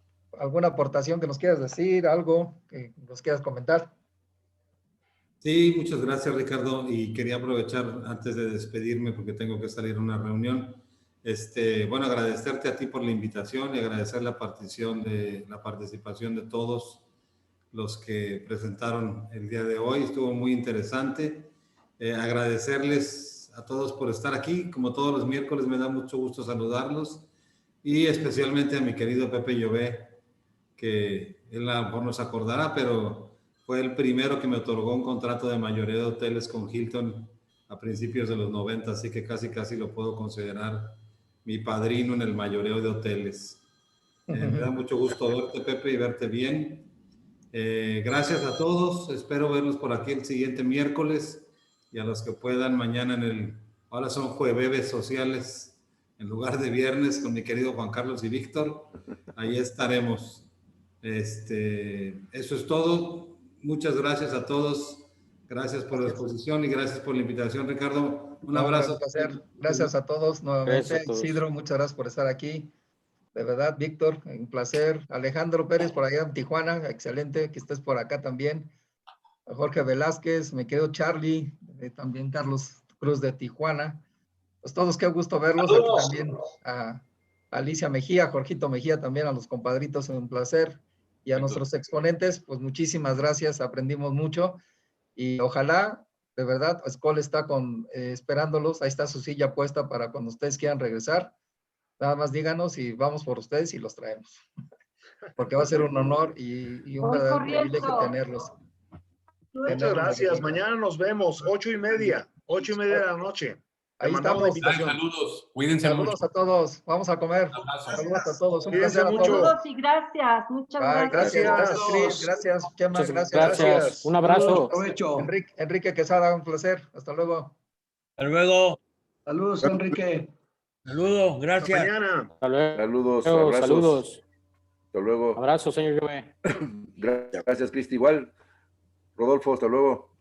aportación que nos quieras decir, algo que nos quieras comentar? Sí, muchas gracias, Ricardo. Y quería aprovechar antes de despedirme porque tengo que salir a una reunión. Bueno, agradecerte a ti por la invitación y agradecer la participación de todos los que presentaron el día de hoy. Estuvo muy interesante. Agradecerles a todos por estar aquí. Como todos los miércoles, me da mucho gusto saludarlos. Y especialmente a mi querido Pepe Llobé, que él a lo mejor nos acordará, pero fue el primero que me otorgó un contrato de mayoreo de hoteles con Hilton a principios de los 90, así que casi lo puedo considerar mi padrino en el mayoreo de hoteles. Me da mucho gusto verte, Pepe, y verte bien. Gracias a todos. Espero verlos por aquí el siguiente miércoles y a los que puedan mañana ahora son jueves sociales en lugar de viernes con mi querido Juan Carlos y Víctor. Ahí estaremos. Eso es todo. Muchas gracias a todos. Gracias por la exposición y gracias por la invitación, Ricardo. Un abrazo. Un placer. Gracias a todos nuevamente. Gracias a todos. Isidro, muchas gracias por estar aquí. De verdad, Víctor, un placer. Alejandro Pérez por allá en Tijuana, excelente que estés por acá también. A Jorge Velázquez, me quedo Charlie, también Carlos Cruz de Tijuana. Pues todos, qué gusto verlos. Aquí también a Alicia Mejía, Jorgito Mejía también, a los compadritos, un placer. Y a nuestros exponentes, pues muchísimas gracias, aprendimos mucho. Y ojalá, de verdad, SCOL está esperándolos, ahí está su silla puesta para cuando ustedes quieran regresar. Nada más díganos y vamos por ustedes y los traemos. Porque va a ser un honor y un verdadero privilegio tenerlos. Muchas gracias. Mañana nos vemos, 8:30, 8:30 de la noche. Ahí estamos. Saludos, cuídense Saludos mucho. a todos. Vamos a comer. Saludos a todos. Un Cuídense placer a mucho. todos. Saludos y gracias. Muchas Bye, gracias. gracias, Cris. Gracias, Chema. Muchas Gracias. Un abrazo. Provecho. Enrique Quesada, un placer. Hasta luego. Hasta luego. Saludos, Enrique. Saludos, gracias. Hasta mañana. Hasta luego. Saludos, abrazos. Saludos. Hasta luego. Abrazos, señor Llobé. Gracias, Cristi. Igual. Rodolfo, hasta luego.